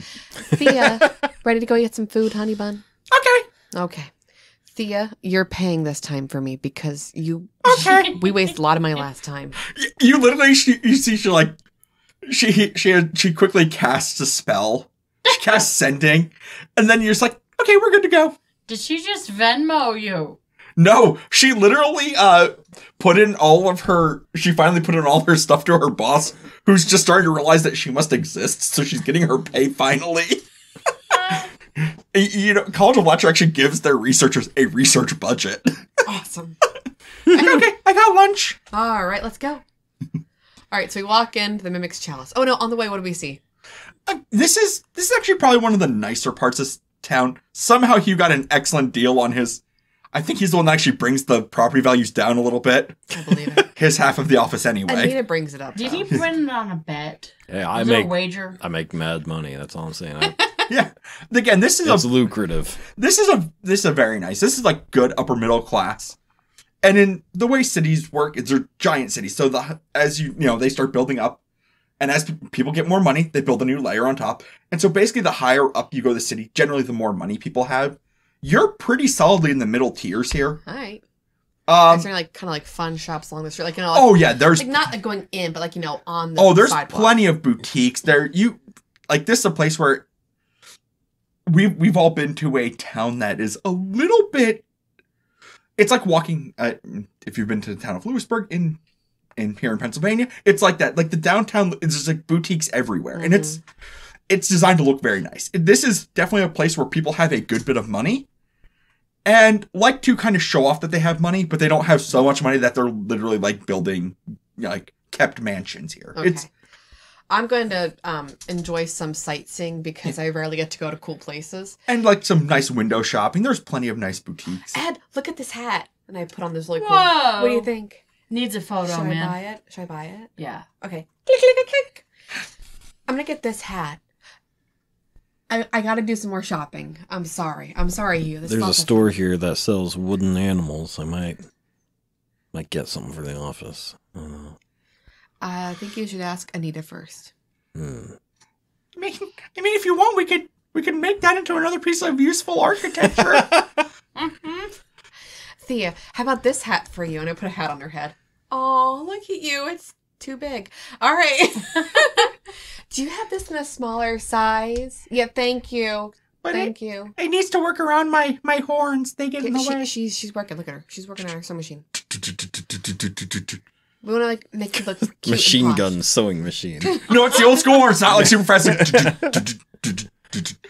Thea, ready to go get some food, honey bun? Okay. Okay. Thea, you're paying this time for me because you. Okay. We wasted a lot of money last time. You literally, you see, she quickly casts a spell. She casts sending, and then you're just like, okay, we're good to go. Did she just Venmo you? No, she literally put in all of her. She finally put in all her stuff to her boss, who's just starting to realize that she must exist. So she's getting her pay finally. You know, College of Lecture actually gives their researchers a research budget. Awesome. Okay, I got lunch. All right, let's go. All right, so we walk into the Mimic's Chalice. Oh no, on the way, what do we see? This is actually probably one of the nicer parts of town. Somehow Hugh got an excellent deal on his. I think he's the one that actually brings the property values down a little bit. I believe it. His half of the office anyway. Anita brings it up. Did he win it on a bet? Yeah, I make a wager. I make mad money. That's all I'm saying. Yeah. Again, it's lucrative. This is a very nice. This is like good upper middle class. And in the way cities work, they're giant cities. So as you know, they start building up. And as people get more money, they build a new layer on top. And so basically the higher up you go the city, generally the more money people have. You're pretty solidly in the middle tiers here. All right. Is there like kind of like fun shops along the street, like, you know? Like, there's like not like going in, but like, you know, on the there's sidewalk. Plenty of boutiques there. This is a place where we've all been to a town that is a little bit. It's like walking. If you've been to the town of Lewisburg in here in Pennsylvania, it's like that. Like the downtown, it's just like boutiques everywhere, and it's designed to look very nice. This is definitely a place where people have a good bit of money. And like to kind of show off that they have money, but they don't have so much money that they're literally like building like kept mansions here. Okay. I'm going to enjoy some sightseeing because I rarely get to go to cool places. And like some nice window shopping. There's plenty of nice boutiques. Ed, look at this hat. And I put on this really cool. Whoa. What do you think? Needs a photo, Should man. I buy it? Should I buy it? Yeah. Okay. Click, click, click, click. I'm going to get this hat. I got to do some more shopping. I'm sorry, Hugh. There's a store here that sells wooden animals. I might get something for the office. I don't know. I think you should ask Anita first. I mean, if you want, we could make that into another piece of useful architecture. Thea, how about this hat for you? And I put a hat on her head. Oh, look at you. It's too big. All right. Do you have this in a smaller size? Yeah, thank you. But thank you. It needs to work around my horns. They get in the way. She's working. Look at her. She's working on her sewing machine. We want to like make it look cute. Machine gun sewing machine. No, it's the old school one. It's not like super fast.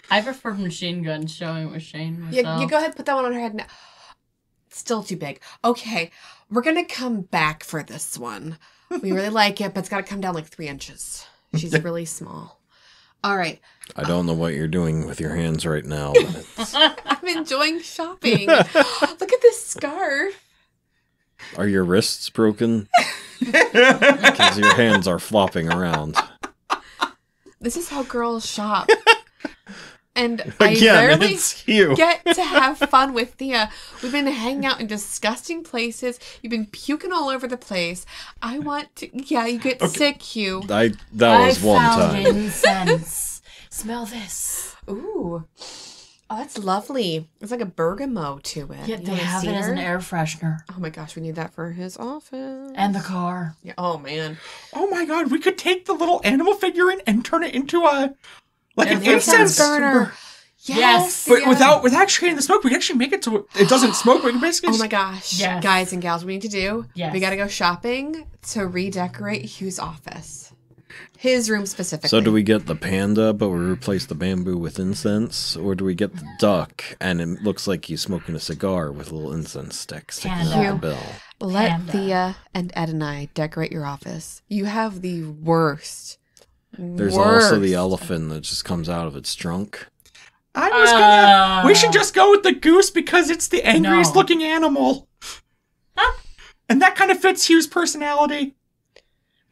I prefer machine gun sewing machine myself. Yeah, you go ahead and put that one on her head now. It's still too big. Okay, we're going to come back for this one. We really like it, but it's got to come down like 3 inches. She's really small. All right. I don't know what you're doing with your hands right now. But I'm enjoying shopping. Look at this scarf. Are your wrists broken? Because your hands are flopping around. This is how girls shop. And Again, I rarely it's you. get to have fun with Thea. We've been hanging out in disgusting places. You've been puking all over the place. I want to... Yeah, you get sick, Hugh. That was one time. Incense. Smell this. Ooh. Oh, that's lovely. It's like a bergamot to it. Yeah, they have it as an air freshener. Oh my gosh, we need that for his office. And the car. Yeah. Oh, man. Oh my god, we could take the little animal figurine and turn it into an incense burner. Yes. But without actually creating the smoke, we can actually make it so it doesn't smoke. We can basically Oh my gosh. Yes. Guys and gals, we need to do. Yes. We got to go shopping to redecorate Hugh's office. His room specifically. So do we get the panda, but we replace the bamboo with incense? Or do we get the duck, and it looks like he's smoking a cigar with a little incense stick sticking out the bill? Let Thea and Ed and I decorate your office. You have the worst. There's also the elephant that just comes out of its trunk. We should just go with the goose because it's the angriest looking animal. And that kind of fits Hugh's personality.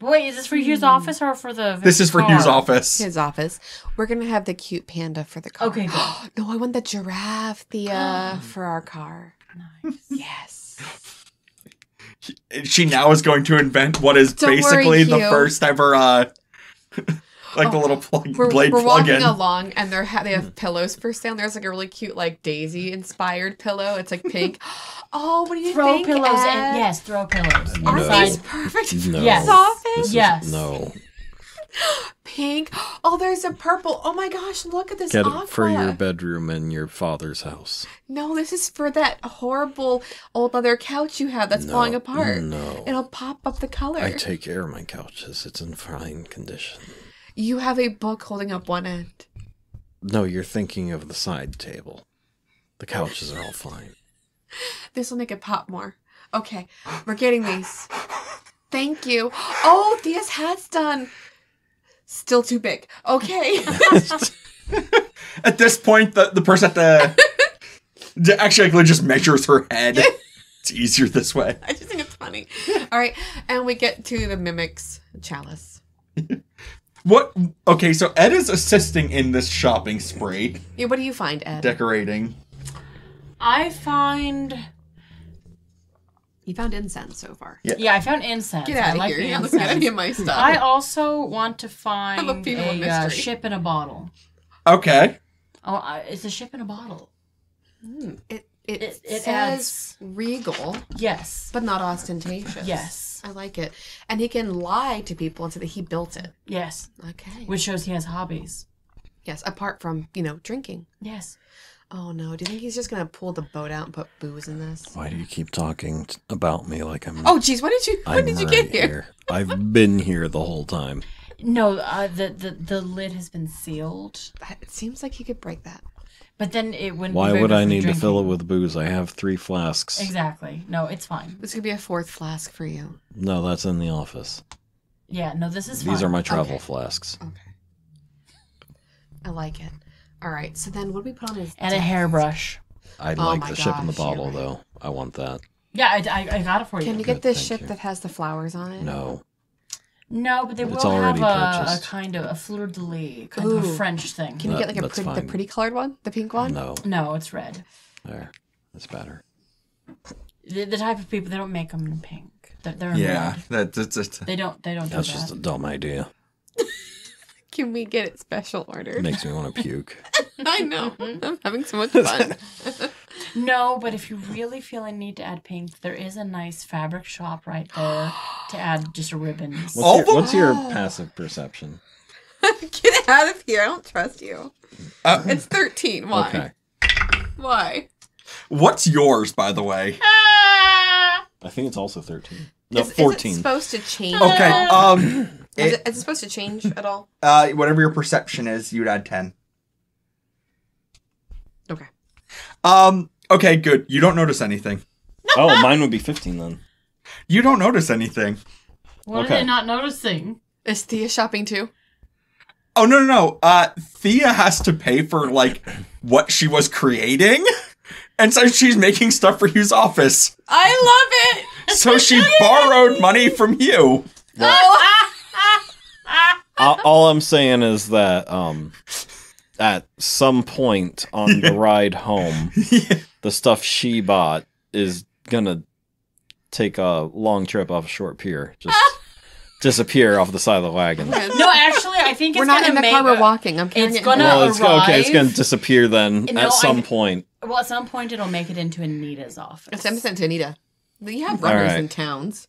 Wait, is this for Hugh's office or for the This is for car? Hugh's office. His office. We're going to have the cute panda for the car. Okay, good. No, I want the giraffe, Thea, for our car. Nice. Yes. She now is going to invent what is basically the first ever... the little blade we're plug-in. walking along, and they have pillows for sale. And there's like a really cute, like Daisy-inspired pillow. It's like pink. Oh, what do you think? Throw pillows Ed? in. Yes, throw pillows. Aren't No. these perfect for No. his office? This is- Yes. No. Pink. Oh, there's a purple. Oh my gosh, look at this Get aqua. it for your bedroom in your father's house. No, this is for that horrible old leather couch you have that's falling apart. No. It'll pop up the color. I take care of my couches. It's in fine condition. You have a book holding up one end. No, you're thinking of the side table. The couches are all fine. This will make it pop more. Okay, we're getting these. Thank you. Oh, Thea's hat's done. Still too big. Okay. At this point, the person at the actually just measures her head. It's easier this way. I just think it's funny. All right, and we get to the mimic's chalice. What? Okay, so Ed is assisting in this shopping spree. Yeah, what do you find, Ed? Decorating. I find... You found incense so far. Yeah, I found incense. Get out of here. You're not looking at any of my stuff. I also want to find a ship in a bottle. Okay. Oh, it's a ship in a bottle. It says adds... regal. Yes. But not ostentatious. Yes. I like it. And he can lie to people and say that he built it. Yes. Okay. Which shows he has hobbies. Yes, apart from, drinking. Yes. Oh, no. Do you think he's just going to pull the boat out and put booze in this? Why do you keep talking about me like I'm... Oh, jeez. When did you get here? I've been here the whole time. No, the lid has been sealed. It seems like he could break that. But then it wouldn't. Why would I need to fill it with booze? I have 3 flasks. Exactly. No, it's fine. This could be a 4th flask for you. No, that's in the office. Yeah, no, this is fine. These are my travel flasks. Okay. I like it. All right, so then what do we put on his And a hairbrush. I like the ship in the bottle, though. I want that. Yeah, I got it for you. Can you get this ship that has the flowers on it? No. No, but they will have a kind of a fleur-de-lis, kind of a French thing. Can you get like the pretty colored one? The pink one? No, it's red. There. That's better. The type of people, they don't make them in pink. They're in red. That's They don't do that. That's just a dumb idea. Can we get it special ordered? It makes me want to puke. I know. I'm having so much fun. No, but if you really feel a need to add pink, there is a nice fabric shop right there to add just ribbons. What's your passive perception? Get out of here. I don't trust you. It's 13. Why? Okay. Why? What's yours, by the way? I think it's also 13. No, 14. Is it supposed to change? Okay, is it supposed to change at all? Whatever your perception is, you'd add 10. Okay. Okay, good. You don't notice anything. Oh, mine would be 15 then. You don't notice anything. What are they not noticing? Is Thea shopping too? Oh, no. Thea has to pay for, what she was creating. And so she's making stuff for Hugh's office. I love it! So she borrowed money from Hugh. All I'm saying is that at some point on the ride home, the stuff she bought is gonna take a long trip off a short pier. Just disappear off the side of the wagon. No, actually, I think we're not in the car. We're walking. I'm carrying it's gonna arrive. Okay, it's gonna disappear then at some point. Well, at some point it'll make it into Anita's office. It's 10% to Anita. You have runners in towns.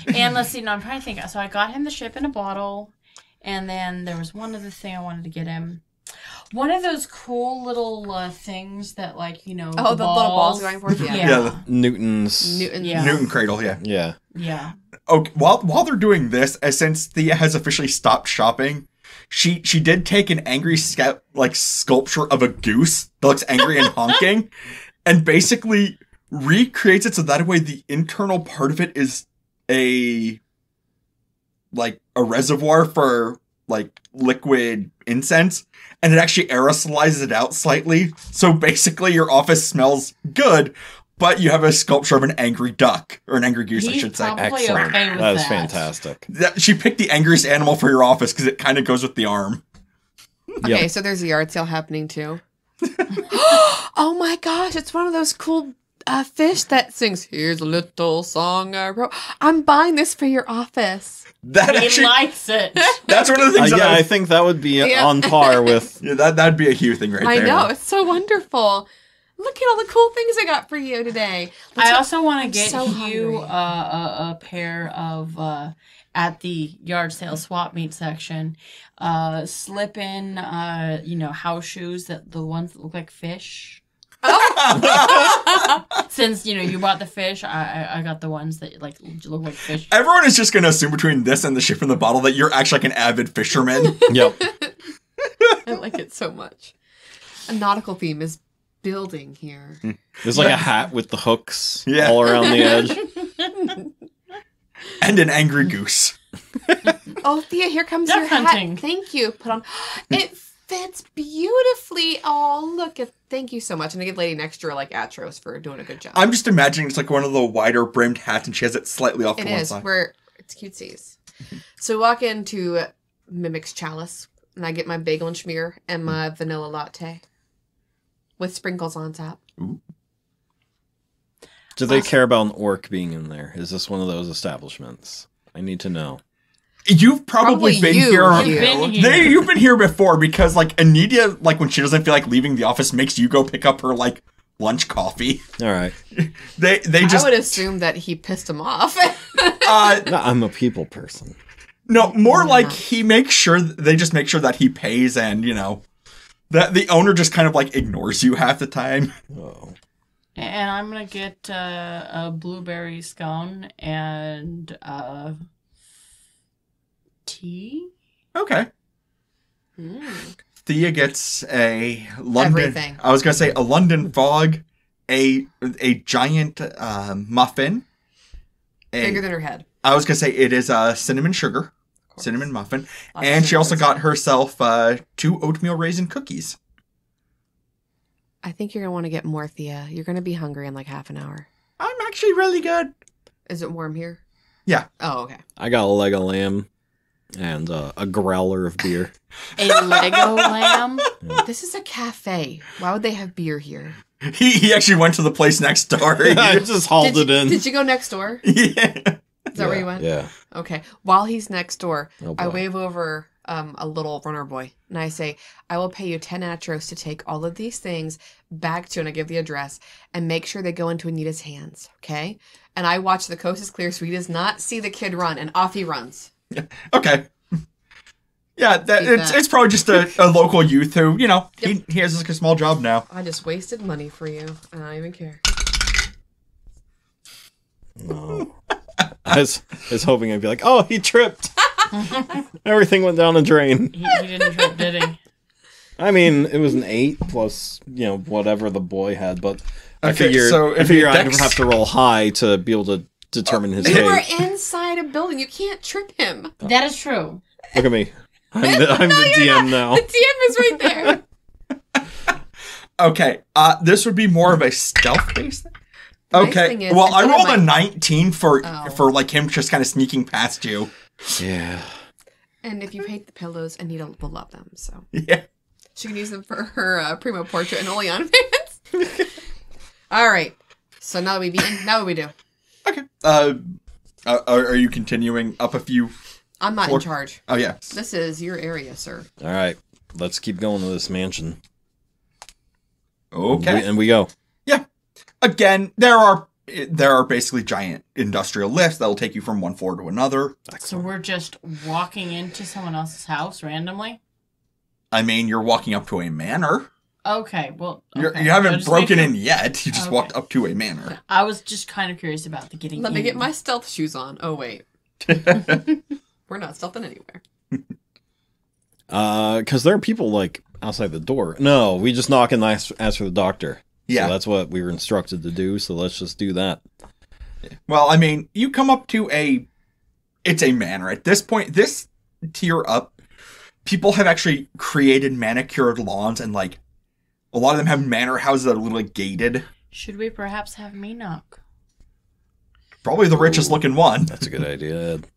And let's see. No, I'm trying to think. So I got him the ship in a bottle, and then there was one other thing I wanted to get him. One of those cool little things that, Oh, the little balls going for it? Yeah. Newton cradle, yeah. Yeah. Okay, while they're doing this, since Thea has officially stopped shopping, she did take an angry sculpture of a goose that looks angry and honking, and basically recreates it so that way the internal part of it is a reservoir for liquid incense, and it actually aerosolizes it out slightly. So basically your office smells good, but you have a sculpture of an angry duck, or an angry goose, I should say. Excellent. Okay that is fantastic. She picked the angriest animal for your office because it kind of goes with the arm. Okay, so there's a yard sale happening too. Oh my gosh, it's one of those cool fish that sings, "Here's a little song I wrote." I'm buying this for your office. He likes it. That's one of the things I think that would be on par with... Yeah, that'd be a Hugh thing there. I know, it's so wonderful. Look at all the cool things I got for you today. I also want to get Hugh a pair of at the yard sale swap meet section, slip in, house shoes, the ones that look like fish. Oh. Since, you bought the fish, I got the ones that look like fish. Everyone is just going to assume between this and the ship in the bottle that you're actually like an avid fisherman. Yep. I like it so much. A nautical theme is building here. There's like a hat with the hooks all around the edge. And an angry goose. Oh, Thea, here comes Duck your hunting. hat. Thank you. Put on. It fits beautifully. Oh, look at. Thank you so much. And I give Lady next door Atros for doing a good job. I'm just imagining it's like one of the wider brimmed hats, and she has it slightly off to one side. Where it's cutesies. So we walk into Mimic's Chalice, and I get my bagel and schmear and my vanilla latte with sprinkles on top. Ooh. Do they care about an orc being in there? Is this one of those establishments? I need to know. You've probably been here. You've been here before because, Anidia, when she doesn't feel like leaving the office, makes you go pick up her, lunch coffee. All right. They just... I would assume that he pissed him off. No, I'm a people person. No, more like they just make sure that he pays and, that the owner just kind of, ignores you half the time. Oh. And I'm going to get a blueberry scone and tea. Okay. Thea gets a London... Everything. I was going to say a London fog, a giant muffin. Bigger than her head. I was going to say it is a cinnamon sugar. Cinnamon muffin. And she also got herself 2 oatmeal raisin cookies. I think you're going to want to get more, Thea. You're going to be hungry in half an hour. I'm actually really good. Is it warm here? Yeah. Oh, okay. I got a leg of lamb and a growler of beer. A Lego lamb? This is a cafe. Why would they have beer here? He actually went to the place next door. I just hauled it in. Did you go next door? Yeah. Is that where you went? Yeah. Okay. While he's next door, Oh, I wave over a little runner boy, and I say, I will pay you 10 atros to take all of these things back to, and I give the address, and make sure they go into Anita's hands, okay? And I watch the coast is clear so he does not see the kid run, and off he runs. Okay. Yeah, it's probably just a local youth who, he has a small job now. I just wasted money for you. I don't even care. No. I was hoping I'd be like, oh, he tripped. Everything went down the drain. He didn't trip, did he? I mean, it was an 8 plus, whatever the boy had, but I Okay, figured so I'd have to roll high to be able to determine his You are fate. inside a building. You can't trip him. That is true. Look at me. I'm the DM now. The DM is right there. Okay, this would be more of a stealth-based thing. Okay, thing is, well, I I thought rolled it a might- 19 for him just kind of sneaking past you. Yeah. And if you hate the pillows, Anita will love them, so. Yeah. She can use them for her primo portrait and Oleon pants. All right. So now that we've eaten, now what we do? Okay. Are you continuing up a few? I'm not in charge. Oh, yeah. This is your area, sir. All right. Let's keep going to this mansion. Okay. And we go. Yeah. Again, there are basically giant industrial lifts that will take you from one floor to another. So we're just walking into someone else's house randomly? I mean, you're walking up to a manor. Okay, well... You Okay. haven't broken in yet. You just walked up to a manor. I was just kind of curious about the getting Let in. me get my stealth shoes on. Oh, wait. We're not stealthing anywhere. Because there are people, outside the door. No, we just knock and ask for the doctor. Yeah. So that's what we were instructed to do, so let's just do that. Well, I mean, you come up to it's a manor. At this point, this tier up, people have actually created manicured lawns, and a lot of them have manor houses that are literally gated. Should we perhaps have me knock? Probably the richest looking one. That's a good idea, Ed.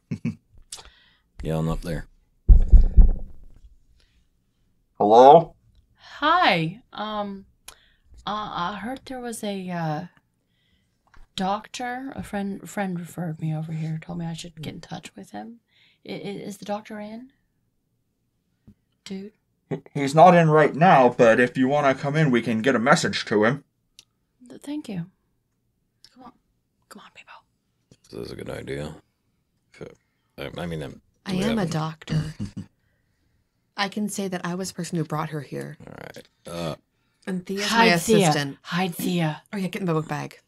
Yeah, I'm up there. Hello? Hi. I heard there was a doctor. A friend referred me over here. Told me I should get in touch with him. Is the doctor in? Dude. He's not in right now, but if you want to come in, we can get a message to him. Thank you. Come on, people. This is a good idea. I mean, I am a doctor. I can say that I was the person who brought her here. All right. And Thea's my assistant. Hide Thea. Oh, yeah, get in my book bag.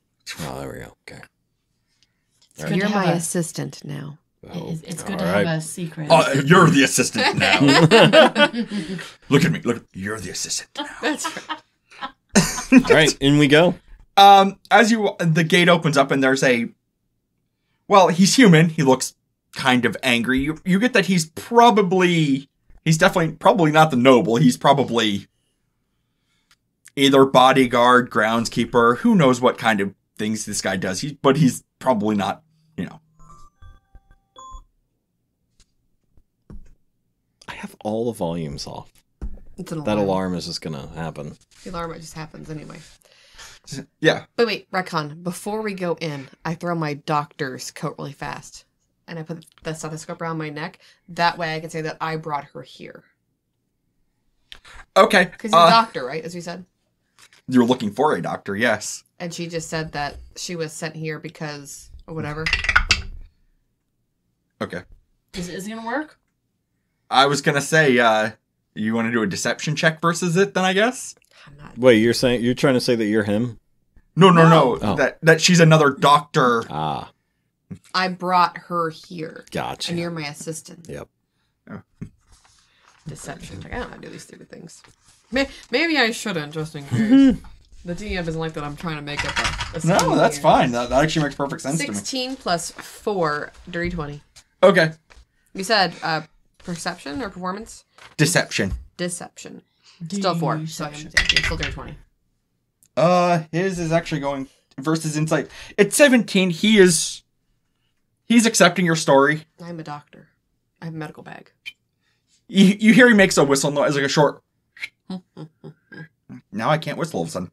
Oh, there we go. Okay. So you're my assistant now. It's good to have a secret. You're the assistant now. Look at me. Look, you're the assistant now. That's right. All right, in we go. As the gate opens up and there's he's human. He looks kind of angry. You get that he's definitely probably not the noble. He's probably either bodyguard, groundskeeper. Who knows what kind of things this guy does. But he's probably not, I have all the volumes off. It's an alarm. That alarm is just gonna happen. The alarm just happens anyway. Yeah. But wait, retcon. Before we go in, I throw my doctor's coat really fast. And I put the stethoscope around my neck. That way I can say that I brought her here. Okay. Because you're a doctor, right? As we said. You're looking for a doctor, yes. And she just said that she was sent here because or whatever. Okay. Is it going to work? I was going to say, you want to do a deception check versus it then, I guess? I'm not. Wait, you're trying to say that you're him? No. Oh. That she's another doctor. Ah. I brought her here. Gotcha. And you're my assistant. Yep. Oh. Deception. Like, I don't know how to do these stupid things. Maybe I shouldn't, just in case. The DM doesn't like that I'm trying to make up a No, that's here. fine. That actually makes perfect sense 16 plus 4, dirty 20. Okay. You said perception or performance? Deception. Deception. Still 4. So I'm still dirty 20. His is actually going versus insight. It's 17. He's accepting your story. I'm a doctor. I have a medical bag. You hear he makes a whistle noise, like a short. Now I can't whistle all of a sudden.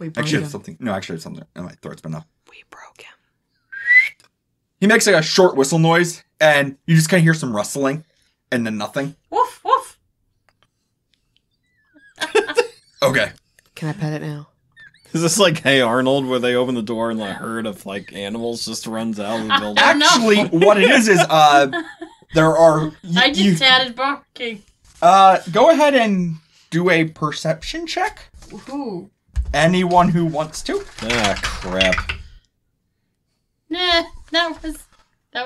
We broke Actually, him. it's something. No, actually, it's something in my throat's been enough. We broke him. He makes like a short whistle noise, and you just kind of hear some rustling, and then nothing. Woof, woof. Okay. Can I pet it now? Is this like Hey Arnold, where they open the door and a herd of like animals just runs out of the building? Actually, what it is there are. I just added barking. Go ahead and do a perception check. Woohoo. Anyone who wants to. Ah, crap. Nah, that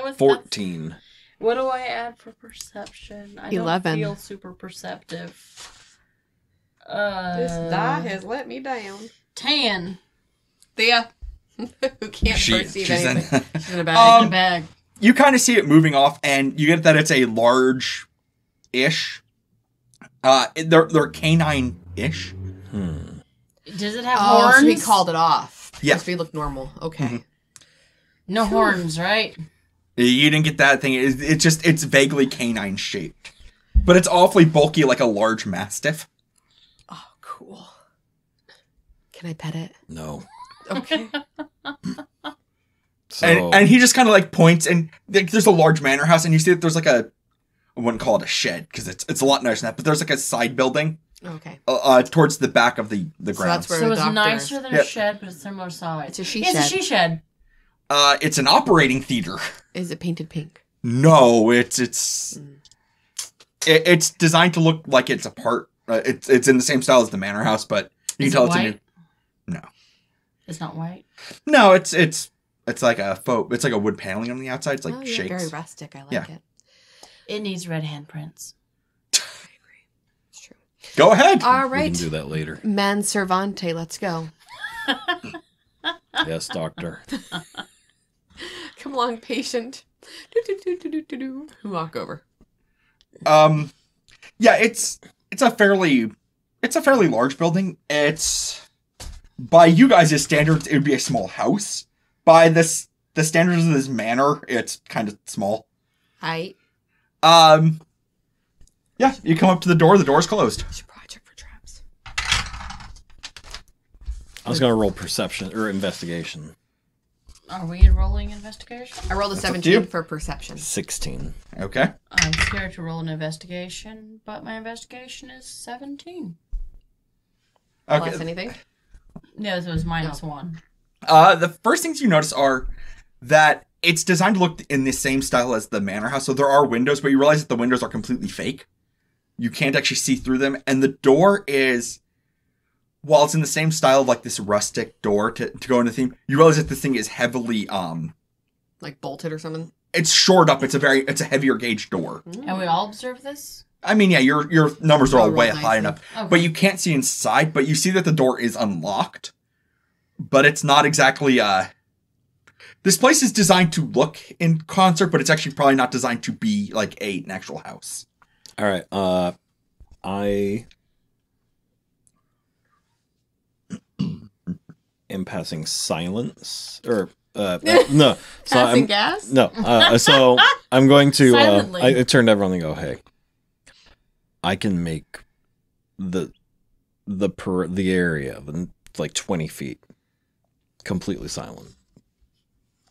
was 14. What do I add for perception? I 11. don't feel super perceptive. This die has let me down. 10. Thea, who can't perceive she's anything. in- She's in a bag. In a bag. You kind of see it moving off, and you get that it's a large-ish. They're canine-ish. Does it have Oh, horns? so he called it off. Yeah. Because we look normal. Okay. Mm-hmm. No horns, right? You didn't get that thing. It's vaguely canine-shaped. But it's awfully bulky, like a large mastiff. Oh, cool. Can I pet it? No. Okay. So, And he just kind of like points, and there's a large manor house, and you see that there's like I wouldn't call it a shed, because it's a lot nicer than that, but there's like a side building Okay. towards the back of the So grounds. that's where So the it's doctor nicer is. than Yep. a shed, but it's similar size. It's a she It's a shed. she shed. It's an operating theater. Is it painted pink? No, it's designed to look like it's a part. It's in the same style as the manor house, but you Is can tell it it's a white? new. No, It's not white. no, it's like a faux. It's like a wood paneling on the outside. It's like Oh, yeah, shakes. very rustic. I like Yeah. it. It needs red handprints. I agree. It's true. Go ahead. All we can right. do that later. Man Cervante, let's go. Yes, doctor. Come along, patient. Do. Walk over. Yeah, it's a fairly large building. It's by you guys' standards, it would be a small house. By the standards of this manor, it's kind of small. Hi. Yeah, you come up to the door's closed. Should probably check for traps. I was gonna roll perception or investigation. Are we rolling investigation? I rolled a That's up to 17 you. for perception. 16. Okay. I'm scared to roll an investigation, but my investigation is 17. Okay. Plus anything? No, it was -1. The first things you notice are that it's designed to look in the same style as the manor house. So there are windows, but you realize that the windows are completely fake. You can't actually see through them. And the door is, while it's in the same style of like this rustic door to go into the theme, you realize that this thing is heavily, like bolted or something? It's shored up. It's a heavier gauge door. And we all observe this? I mean, yeah, your numbers are all way high enough. Okay. But you can't see inside, but you see that the door is unlocked. But it's not exactly, this place is designed to look in concert, but it's actually probably not designed to be like an actual house. All right. I am passing silence, or no. So Passing gas? No. So I'm going to. Silently. I turn to everyone and go, "Hey, I can make the area like 20 feet completely silent,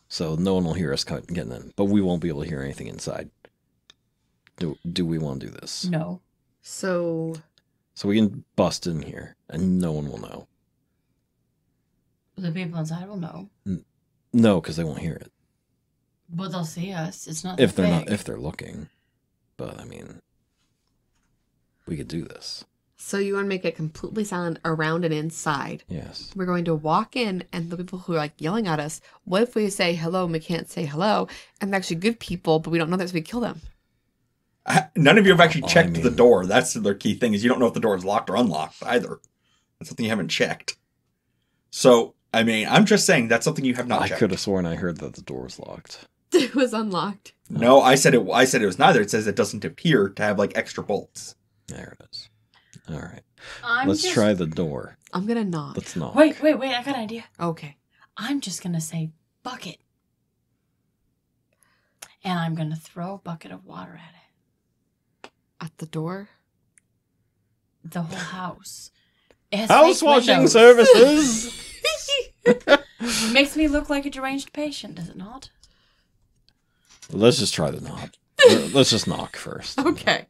so no one will hear us getting in, but we won't be able to hear anything inside. Do we want to do this? No. So we can bust in here and no one will know. The people inside will know. No, because they won't hear it. But they'll see us. It's not If that they're big. not, if they're looking. But I mean, we could do this. So you want to make it completely silent around and inside. Yes. We're going to walk in, and the people who are like yelling at us, what if we say hello and we can't say hello, and they're actually good people, but we don't know that, so we kill them? None of you have actually checked I mean- the door. That's their key thing, is you don't know if the door is locked or unlocked either. That's something you haven't checked. So, I mean, I'm just saying that's something you have not I checked. could have sworn I heard that the door was locked. It was unlocked. No, I said it was neither. It says it doesn't appear to have like extra bolts. There it is. All right. I'm just... try the door. I'm going to knock. Let's knock. Wait, I got an idea. Okay. I'm just going to say bucket. And I'm going to throw a bucket of water at it. At the door? The whole house. It has House fake washing windows. services. Makes me look like a deranged patient, does it not? Let's just try the knock. Let's just knock first. Okay.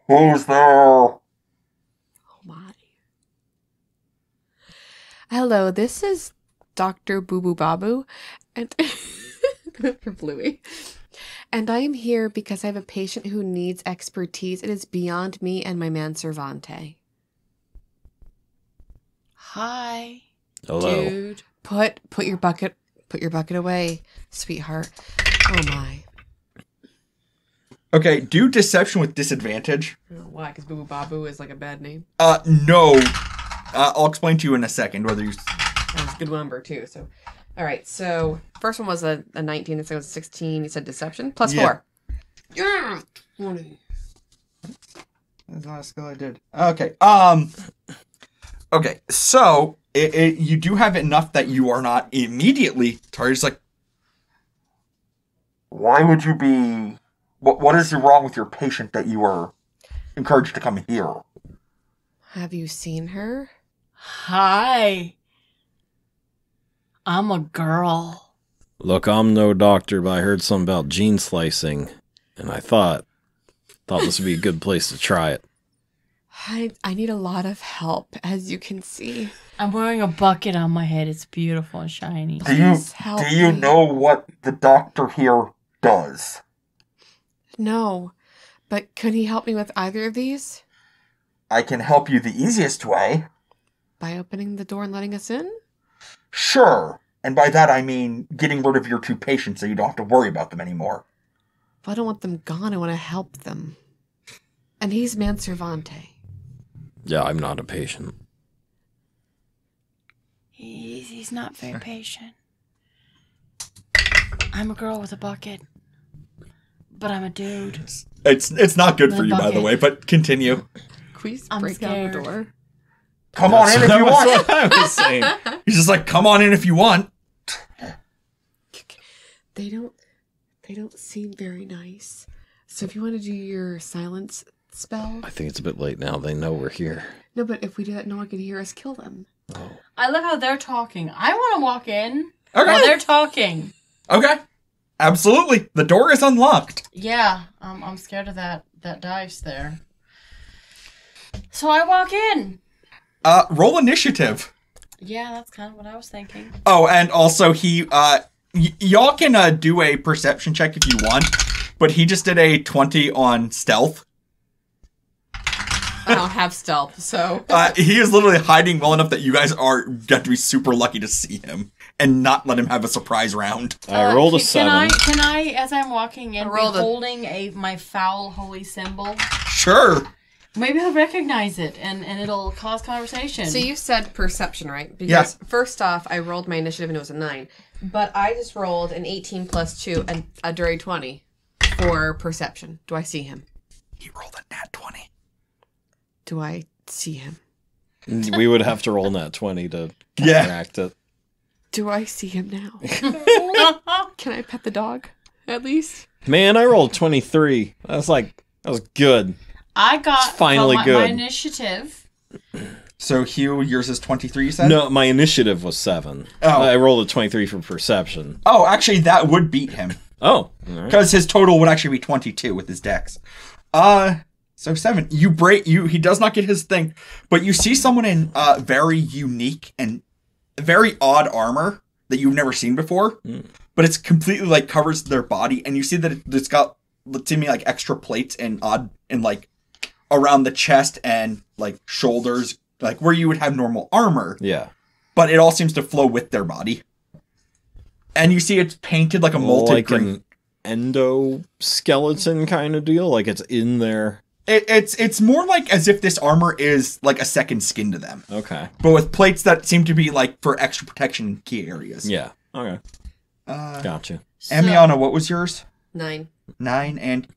Who's there? Oh my. Hello, this is Dr. Boo Boo Babu, and for Bluey. And I am here because I have a patient who needs expertise. It is beyond me and my man Cervante. Hi. Hello. Dude, put your bucket away, sweetheart. Oh my. Okay, do deception with disadvantage. I don't know why, because Boo Boo Babu is like a bad name. No. I'll explain to you in a second whether you... That's a good number, too. So, all right. So, first one was a 19. The second was a 16. You said deception. Plus Yeah. 4. Yeah. 20. That's the last skill I did. Okay. Okay, so you do have enough that you are not immediately targeted. It's like, why would you be... What is wrong with your patient that you are encouraged to come here? Have you seen her? Hi. I'm a girl. Look, I'm no doctor, but I heard something about gene slicing, and I thought this would be a good place to try it. I need a lot of help, as you can see. I'm wearing a bucket on my head. It's beautiful and shiny. Please help me. what the doctor here does? No. But could he help me with either of these? I can help you the easiest way. By opening the door and letting us in? Sure. And by that I mean getting rid of your two patients so you don't have to worry about them anymore. If I don't want them gone, I want to help them. And he's Man Cervante. Yeah, I'm not a patient. He's not very patient. I'm a girl with a bucket. But I'm a dude. It's not good for The you, by the bucket. way, but continue. Please I'm break down the scared. door. Come on in if you want. That's what I was saying. He's just like, come on in if you want. They don't seem very nice. So if you want to do your silence spell. I think it's a bit late now. They know we're here. No, but if we do that, no one can hear us kill them. Oh. I love how they're talking. I want to walk in Okay. while they're talking. Okay. Absolutely. The door is unlocked. Yeah, I'm scared of that dice there. So I walk in. Roll initiative. Yeah, that's kind of what I was thinking. Oh, and also y'all can do a perception check if you want, but he just did a 20 on stealth. I don't have stealth, so... He is literally hiding well enough that you guys got to be super lucky to see him and not let him have a surprise round. I rolled a 7. Can I, as I'm walking in, holding my foul holy symbol? Sure. Maybe he'll recognize it, and it'll cause conversation. So you said perception, right? Because first off, I rolled my initiative and it was a 9. But I just rolled an 18 plus 2 and a dirty 20 for perception. Do I see him? He rolled a nat 20. Do I see him? We would have to roll nat 20 to counteract it. Do I see him now? Can I pet the dog, at least? Man, I rolled 23. That was good. I got finally good. My initiative. So, Hugh, yours is 23, you said? No, my initiative was 7. Oh. I rolled a 23 for perception. Oh, actually, that would beat him. Oh. Because his total would actually be 22 with his dex. So 7. He does not get his thing, but you see someone in very unique and very odd armor that you've never seen before, but it's completely, like, covers their body, and you see that it's got, to me, like, extra plates and like, around the chest and, like, shoulders, like, where you would have normal armor. Yeah. But it all seems to flow with their body. And you see it's painted like a molted like green. An endoskeleton kind of deal? Like, it's in there? It's more like as if this armor is, like, a second skin to them. Okay. But with plates that seem to be, like, for extra protection in key areas. Yeah. Okay. Gotcha. Amiana, what was yours? 9. 9. And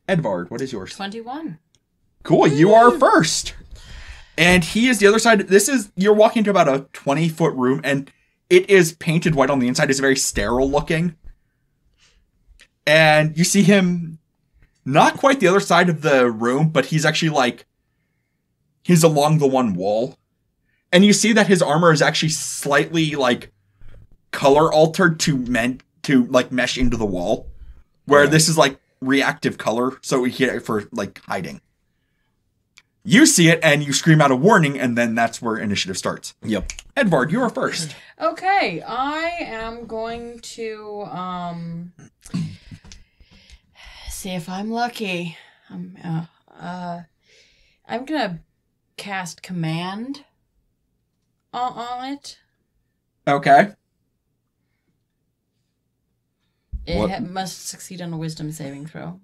Edvard, what is yours? 21. Cool, you are first. And he is the other side. You're walking into about a 20-foot room, and it is painted white on the inside. It's very sterile looking. And you see him not quite the other side of the room, but he's actually, like, he's along the one wall. And you see that his armor is actually slightly, like, color altered to mesh into the wall. Where this is, like, reactive color, so for, like, hiding. You see it, and you scream out a warning, and then that's where initiative starts. Yep. Edvard, you are first. Okay, I am going to, see if I'm lucky. I'm gonna cast command on it. Okay. It must succeed on a wisdom saving throw.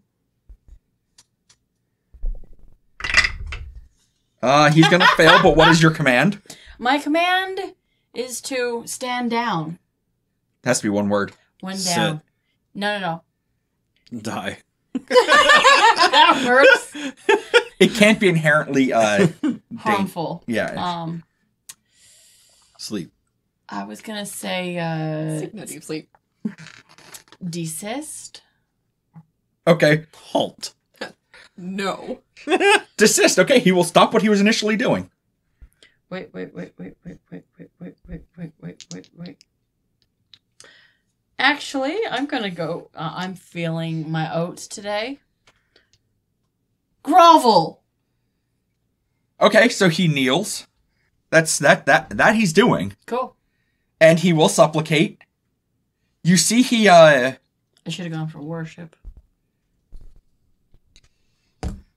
He's gonna fail, but what is your command? My command is to stand down. It has to be one word. One down. No. Die. That hurts. It can't be inherently harmful. Yeah. Sleep. I was gonna say No deep sleep. Desist. Okay. Halt. No. Desist. Okay, he will stop what he was initially doing. Wait. Actually, I'm gonna go. I'm feeling my oats today. Grovel. Okay, so he kneels. That's that he's doing. Cool. And he will supplicate. You see he I should have gone for worship.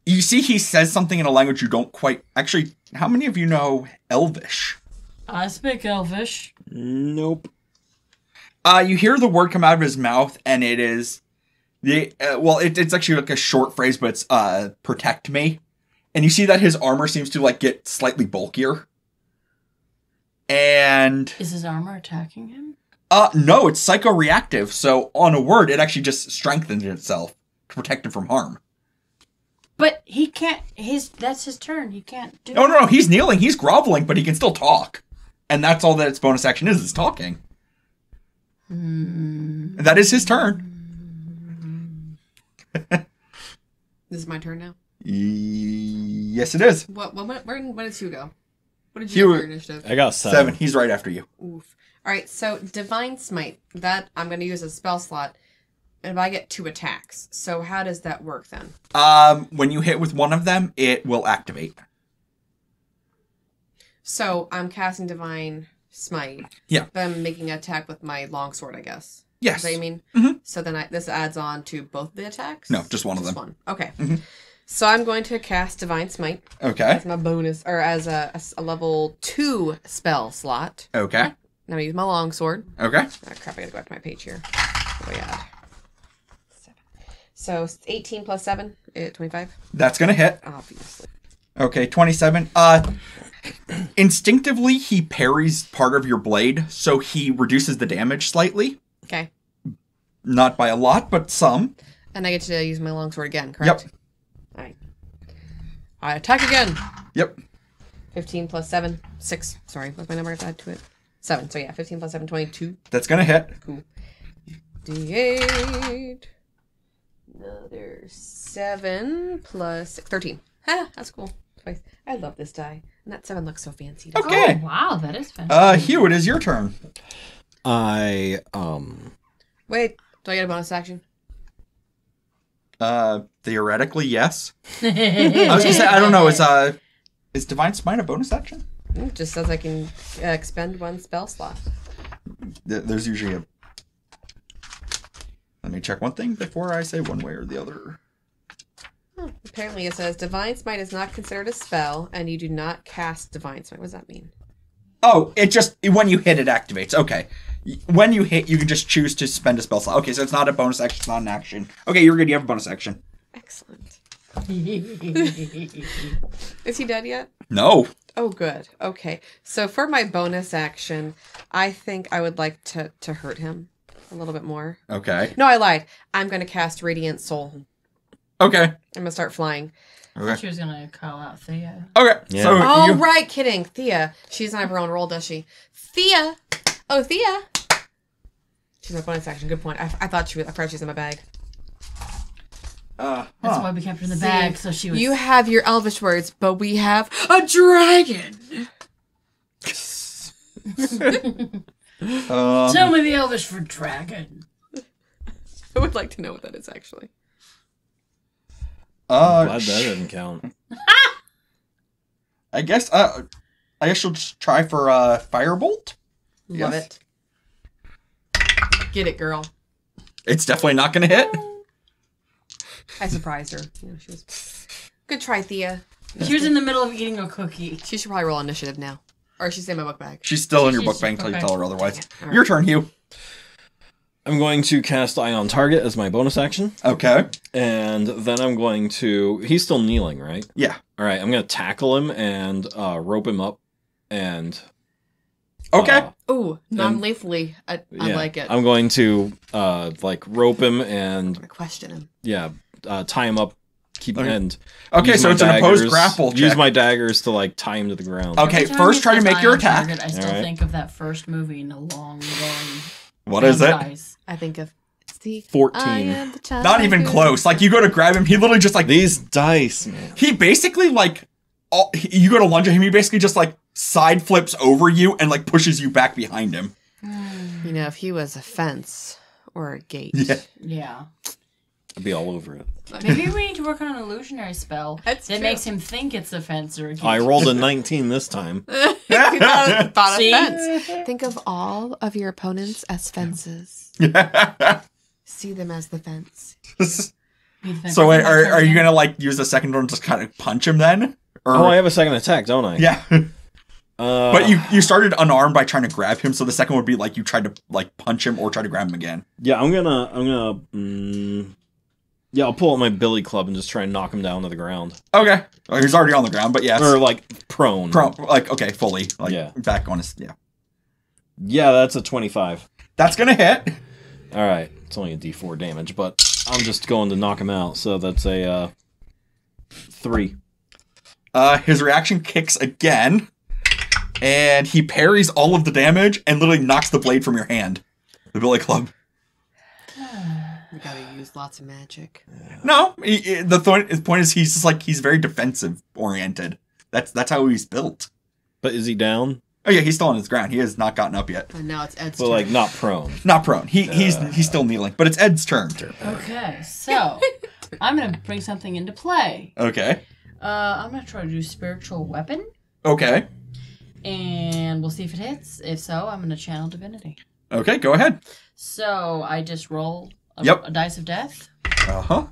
You see he says something in a language you don't quite... Actually, how many of you know Elvish? I speak Elvish. Nope. You hear the word come out of his mouth, and it is... it's actually like a short phrase, but it's, protect me. And you see that his armor seems to, like, get slightly bulkier. And... Is his armor attacking him? No, it's psycho-reactive, so on a word, it actually just strengthens itself to protect him from harm. But he can't, that's his turn, he can't do No, he's kneeling, he's groveling, but he can still talk. And that's all that its bonus action is talking. And that is his turn. This is my turn now? Yes, it is. Where did Hugh go? What did Hugh, you get for your initiative? I got 7. He's right after you. Oof. Alright, so Divine Smite. That I'm going to use as a spell slot. And I get 2 attacks. So how does that work then? When you hit with one of them, it will activate. So I'm casting Divine Smite. Yeah. But I'm making an attack with my longsword, I guess. Yes. Is that what you mean? Mm-hmm. So then this adds on to both the attacks? No, just one of them. One. Okay. Mm-hmm. So I'm going to cast Divine Smite. Okay. As my bonus, or as a level 2 spell slot. Okay. Now I use my longsword. Okay. Oh, crap, I gotta go back to my page here. What do we add? 7. So 18 plus 7, 25. That's gonna hit. Obviously. Okay, 27. Instinctively, he parries part of your blade, so he reduces the damage slightly. Okay. Not by a lot, but some. And I get to use my longsword again, correct? Yep. Alright. I attack again. Yep. 15 plus 7, 6. Sorry, what's my number I have to add to it? 7. So yeah, 15 plus 7, 22. That's gonna hit. Cool. D8. Another 7 plus 6, 13. Ha, that's cool. Twice. I love this die. And that 7 looks so fancy. Okay. Oh, wow, that is fantastic. Hugh, it is your turn. Wait, do I get a bonus action? Theoretically, yes. I was gonna say, I don't know, is Divine Smite a bonus action? It just says I can expend 1 spell slot. There's usually a... Let me check one thing before I say one way or the other. Apparently it says Divine Smite is not considered a spell, and you do not cast Divine Smite. What does that mean? Oh, it just... When you hit, it activates. Okay. When you hit, you can just choose to spend a spell slot. Okay, so it's not a bonus action, it's not an action. Okay, you're good, you have a bonus action. Excellent. Is he dead yet? No. Oh, good. Okay. So for my bonus action, I think I would like to hurt him a little bit more. Okay. No, I lied. I'm going to cast Radiant Soul. Okay. I'm going to start flying. Okay. She was gonna call out Thea. Okay. Yeah. So Oh, right. Kidding. Thea. She doesn't have her own roll, does she? Thea. Oh, Thea. She's my bonus action. Good point. I thought she was... I forgot she was in my bag. That's why we kept her in the bag, so she was... You have your elvish words, but we have a dragon. Tell me the Elvish for dragon. I would like to know what that is, actually. Glad that didn't count. I guess you'll just try for Firebolt. Love Yes. it. Get it, girl. It's definitely not going to hit. I surprised her. You know, she was... Good try, Thea. She was in the middle of eating a cookie. She should probably roll initiative now. Or she's in my book bag. She's still in your She's book bank until you okay. tell her otherwise. Right. Your turn, Hugh. I'm going to cast Eye on Target as my bonus action. Okay. And then I'm going to... He's still kneeling, right? Yeah. All right, I'm going to tackle him and rope him up. And... Okay. Ooh, non-lethally. I like it. I'm going to, rope him and... I'm gonna question him. Yeah, tie him up. Keep Okay. and... Okay, use so my it's an opposed daggers- grapple check. Use my daggers to, tie him to the ground. Okay, Every time first you try to say make your Eye on attack. Target, I still Alright. think of that first movie in the long-going What is it? franchise. I think of... It's the 14. I am the child Not even who- close. Like, you go to grab him, he literally just, These dice, man. he basically, you go to lunge at him, he basically just, side flips over you and, pushes you back behind him. You know, if he was a fence or a gate. Yeah. Yeah. I'd be all over it. Maybe we need to work on an illusionary spell That's that true. makes him think it's a fence or a gate. I rolled a 19 this time. Thought of See? fence. Think of all of your opponents as fences. See them as the fence. So wait, are you gonna use the second one to just kind of punch him then? Or... Oh, I have a second attack, don't I? Yeah. Uh, But you started unarmed by trying to grab him, so the second would be you tried to punch him or try to grab him again. Yeah, I'm gonna. Yeah, I'll pull out my billy club and just try and knock him down to the ground. Okay. Well, he's already on the ground, but yes. Or prone. Okay, fully. Yeah. Back on his Yeah, that's a 25. That's gonna hit. All right, it's only a D4 damage, but I'm just going to knock him out. So that's a 3. His reaction kicks again, and he parries all of the damage and literally knocks the blade from your hand. The billy club. We gotta use lots of magic. No, the point is he's just he's very defensive oriented. That's how he's built. But is he down? Oh yeah, he's still on his ground. He has not gotten up yet. And now it's Ed's But turn. not prone. Not prone. He's still kneeling, but it's Ed's turn. Okay, so I'm gonna bring something into play. Okay. I'm gonna try to do spiritual weapon. Okay. And we'll see if it hits. If so, I'm going to channel divinity. Okay, go ahead. So I just roll a dice of death. Uh-huh.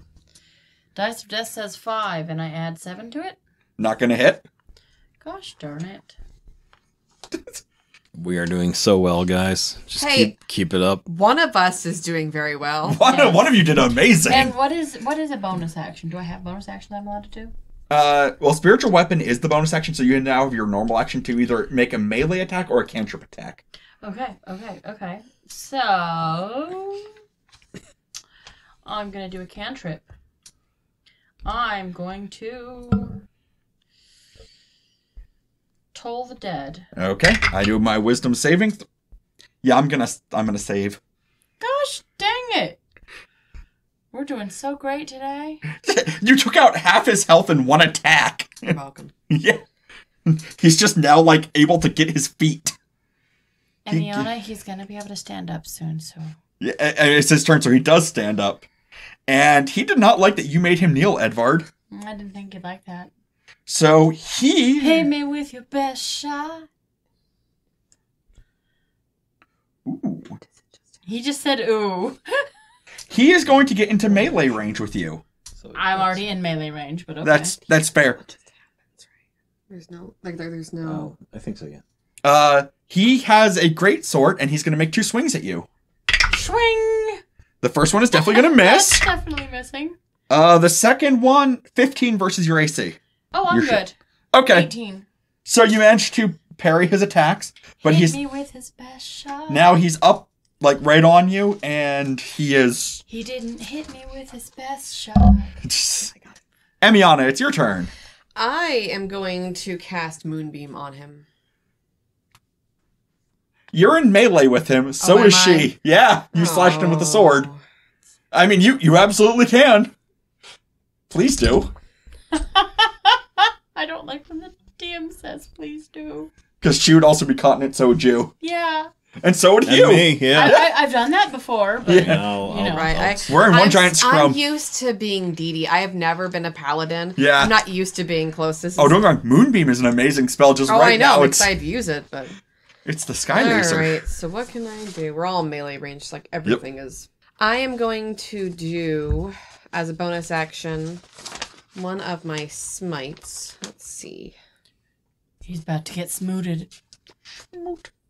Dice of death says 5, and I add 7 to it. Not gonna hit. Gosh darn it. We are doing so well, guys. Just keep it up. One of us is doing very well. One of you did amazing. And what is a bonus action? Do I have bonus action that I'm allowed to do? Well, spiritual weapon is the bonus action, so you now have your normal action to either make a melee attack or a cantrip attack. Okay. So I'm gonna do a cantrip. I'm going to toll the dead. Okay, I do my wisdom saving. Yeah, I'm gonna save. Gosh dang it! We're doing so great today. You took out half his health in one attack. You're welcome. Yeah. He's just now, like, able to get his feet. And Iona, he's gonna be able to stand up soon, so... Yeah, it's his turn, so he does stand up. And he did not like that you made him kneel, Edvard. I didn't think you'd like that. So he... Hit me with your best shot. Ooh. He just said ooh. He is going to get into melee range with you. So I'm already in melee range, but okay. That's fair. There's no... there's no... Oh, I think so, yeah. He has a great sword, and he's going to make 2 swings at you. Swing! The first one is definitely going to miss. That's definitely missing. The second one, 15 versus your AC. Oh, I'm good. Okay. 18. So you managed to parry his attacks, but Hit me with his best shot. Now he's up, like, right on you, and he is... He didn't hit me with his best shot. Emiana, it's your turn. I am going to cast Moonbeam on him. You're in melee with him, so is she. Yeah, you slashed him with the sword. I mean, you absolutely can. Please do. I don't like when the DM says please do. Because she would also be caught in it, so would you. Yeah. And so would you. Me, yeah. I've done that before, but Right. We're in one giant scrum. I'm used to being Dee. I have never been a paladin. Yeah. I'm not used to being close. Don't get me wrong. Moonbeam is an amazing spell. Just right I know. now, I'm excited to use it, but... It's the Sky Laser. Alright, so what can I do? We're all in melee range, like everything is. I am going to do, as a bonus action, one of my smites. Let's see. He's about to get smooted.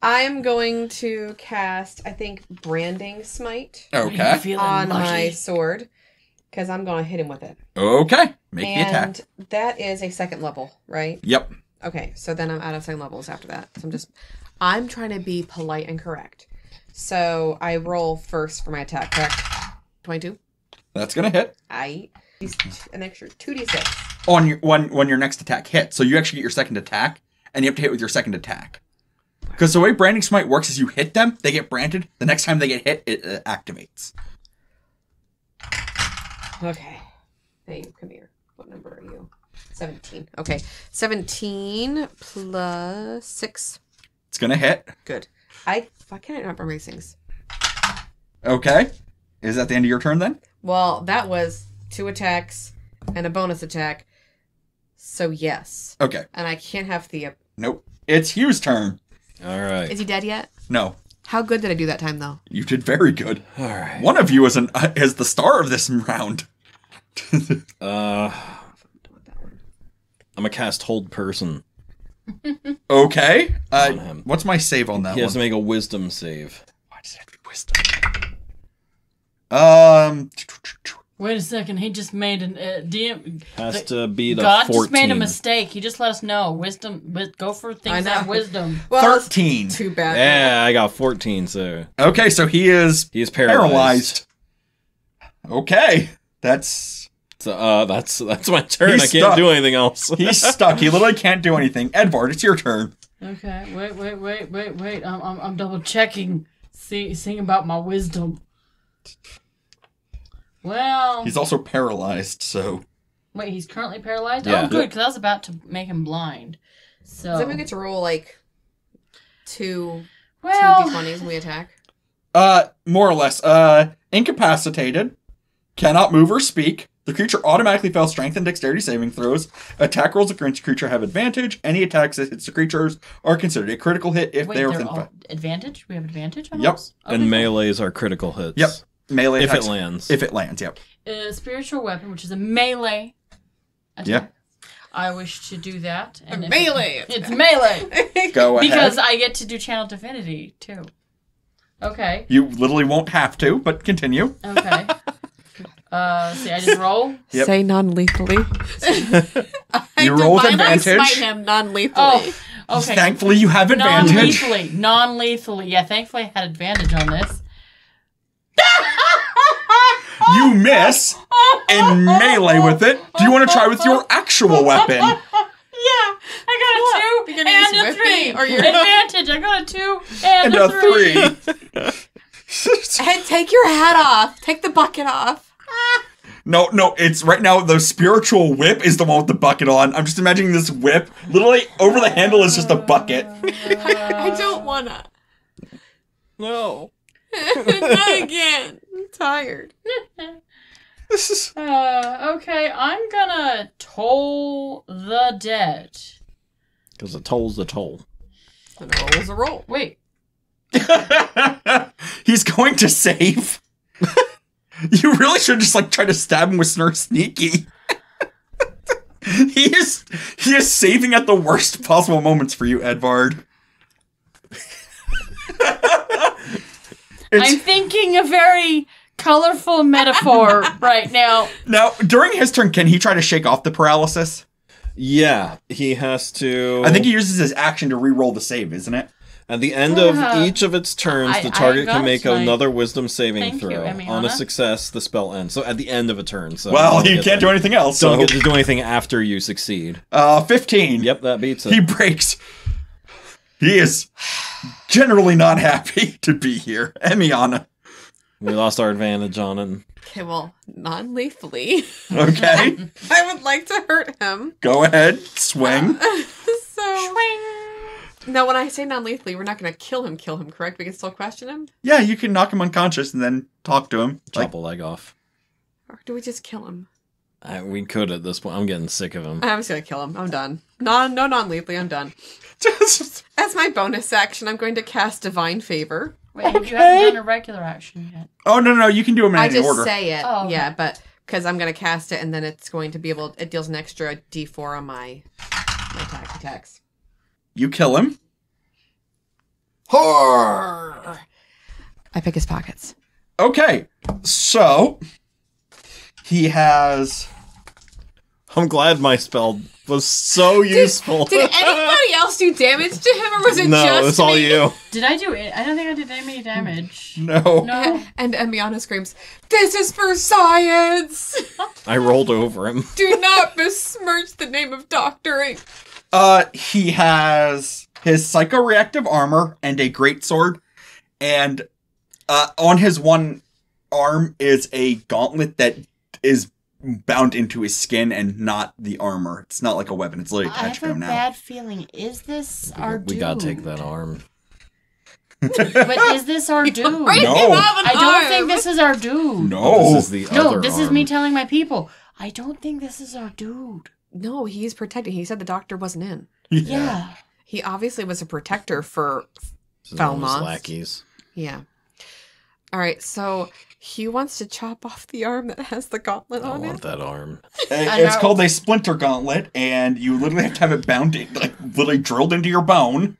I am going to cast, I think, Branding Smite. Okay. On my sword. Because I'm going to hit him with it. Okay. Make the attack. And that is a 2nd level, right? Yep. Okay, so then I'm out of 2nd levels after that. So I'm trying to be polite and correct. So I roll first for my attack, correct? 22? That's going to hit. An extra 2d6. On your when your next attack hits. So you actually get your second attack, and you have to hit with your second attack. Because the way Branding Smite works is you hit them, they get branded. The next time they get hit, it activates. Okay. Hey, come here. What number are you? 17. Okay. 17 plus 6. It's going to hit. Good. Why can't I not remember these things? Okay. Is that the end of your turn then? Well, that was 2 attacks and a bonus attack. So yes. Okay. And I can't have Thea. Nope. It's Hugh's turn. All right. Is he dead yet? No. How good did I do that time, though? You did very good. All right. One of you is the star of this round. I'm gonna cast Hold Person. Okay. On him. What's my save on that He one? has to make a Wisdom save. Why does it have to be Wisdom? Wait a second. He just made an DM. Has to be the God 14. just made a mistake. He just let us know. Wisdom. Go for things that have wisdom. Well, 13. Too bad. Yeah, I got 14. So Okay, so he's paralyzed. Okay, that's my turn. He's I can't stuck. do anything else. He's stuck. He literally can't do anything. Edvard, it's your turn. Okay. Wait. I'm double checking. Seeing about my wisdom. Well. He's also paralyzed, so. Wait, he's currently paralyzed? Yeah. Oh, good, because I was about to make him blind. So. Does that mean we get to roll, like, two Well. 2d20s when we attack? More or less. Incapacitated. Cannot move or speak. The creature automatically fails strength and dexterity saving throws. Attack rolls against the creature have advantage. Any attacks that hits the creatures are considered a critical hit if they are within 5. Advantage? We have advantage on Yep. those? And melees are critical hits. Yep. Melee if attacks. it lands. If it lands, yep. Spiritual weapon, which is a melee attack. Yeah. I wish to do that. And Melee! It's melee! Go ahead. Because I get to do Channel Divinity, too. Okay. You literally won't have to, but continue. Okay. See, I just roll. Yep. Say non-lethally. You roll with divinely advantage. smite him non-lethally. Oh, okay. Thankfully, you have advantage. Non-lethally. Yeah, thankfully I had advantage on this. You miss in melee with it. Do you want to try with your actual weapon? Yeah, I got a 2 You're gonna use and a 3. whipping, or you're- Advantage. I got a 2 and And a 3. Hey, take your hat off. Take the bucket off. No, it's right now the spiritual whip is the one with the bucket on. I'm just imagining this whip. Literally, over the handle is just a bucket. I don't wanna. No. Not again. I'm tired. This is... Okay, I'm gonna toll the dead. Because a toll's a toll. And a roll's a roll. Wait. He's going to save. You really should just try to stab him with Snurf Sneaky. He is saving at the worst possible moments for you, Edvard. I'm thinking a very colorful metaphor right now. Now, during his turn, can he try to shake off the paralysis? Yeah, he has to... I think he uses his action to re-roll the save, isn't it? At the end of each of its turns, the target can make another wisdom saving Thank you, throw. On a Emiana. success, the spell ends. So at the end of a turn. So Well, you can't do anything else. Don't So. get to do anything after you succeed. 15. Yep, that beats it. He breaks. He is generally not happy to be here. Emiana. We lost our advantage on it. Okay, well, non-lethally. Okay. I would like to hurt him. Go ahead. Swing. So... Now, when I say non-lethally, we're not going to kill him, correct? We can still question him? Yeah, you can knock him unconscious and then talk to him. Chop a leg off. Or do we just kill him? We could at this point. I'm getting sick of him. I'm just going to kill him. I'm done. No non-lethally, I'm done. As my bonus action, I'm going to cast Divine Favor. Wait, you haven't done a regular action yet. Oh, no, you can do them in I any just order. say it. Oh, okay. Yeah, but because I'm going to cast it, and then it's going to be able... It deals an extra D4 on my attacks. You kill him. Horror! I pick his pockets. Okay, so he has... I'm glad my spell was so useful. Did anybody else do damage to him, or was it No, just it's all me? you. Did I do it? I don't think I did any damage. No. No. And Emiana screams, "This is for science! I rolled over him. Do not besmirch the name of doctoring!" He has his psychoreactive armor and a greatsword, and on his one arm is a gauntlet that is bound into his skin and not the armor. It's not like a weapon. It's literally I attached to have a him now. bad feeling. Is this our dude? We gotta take that arm. But is this our dude? Right, No. you have an I don't arm. think this is our dude. No. This is the No, other this arm. is me telling my people. I don't think this is our dude. No, he's protecting. He said the doctor wasn't in. Yeah. He obviously was a protector for This is one of his Falmouth. lackeys. Yeah. All right, so Hugh wants to chop off the arm that has the gauntlet I on want it. that arm. It's called a splinter gauntlet, and you literally have to have it bound, literally drilled into your bone,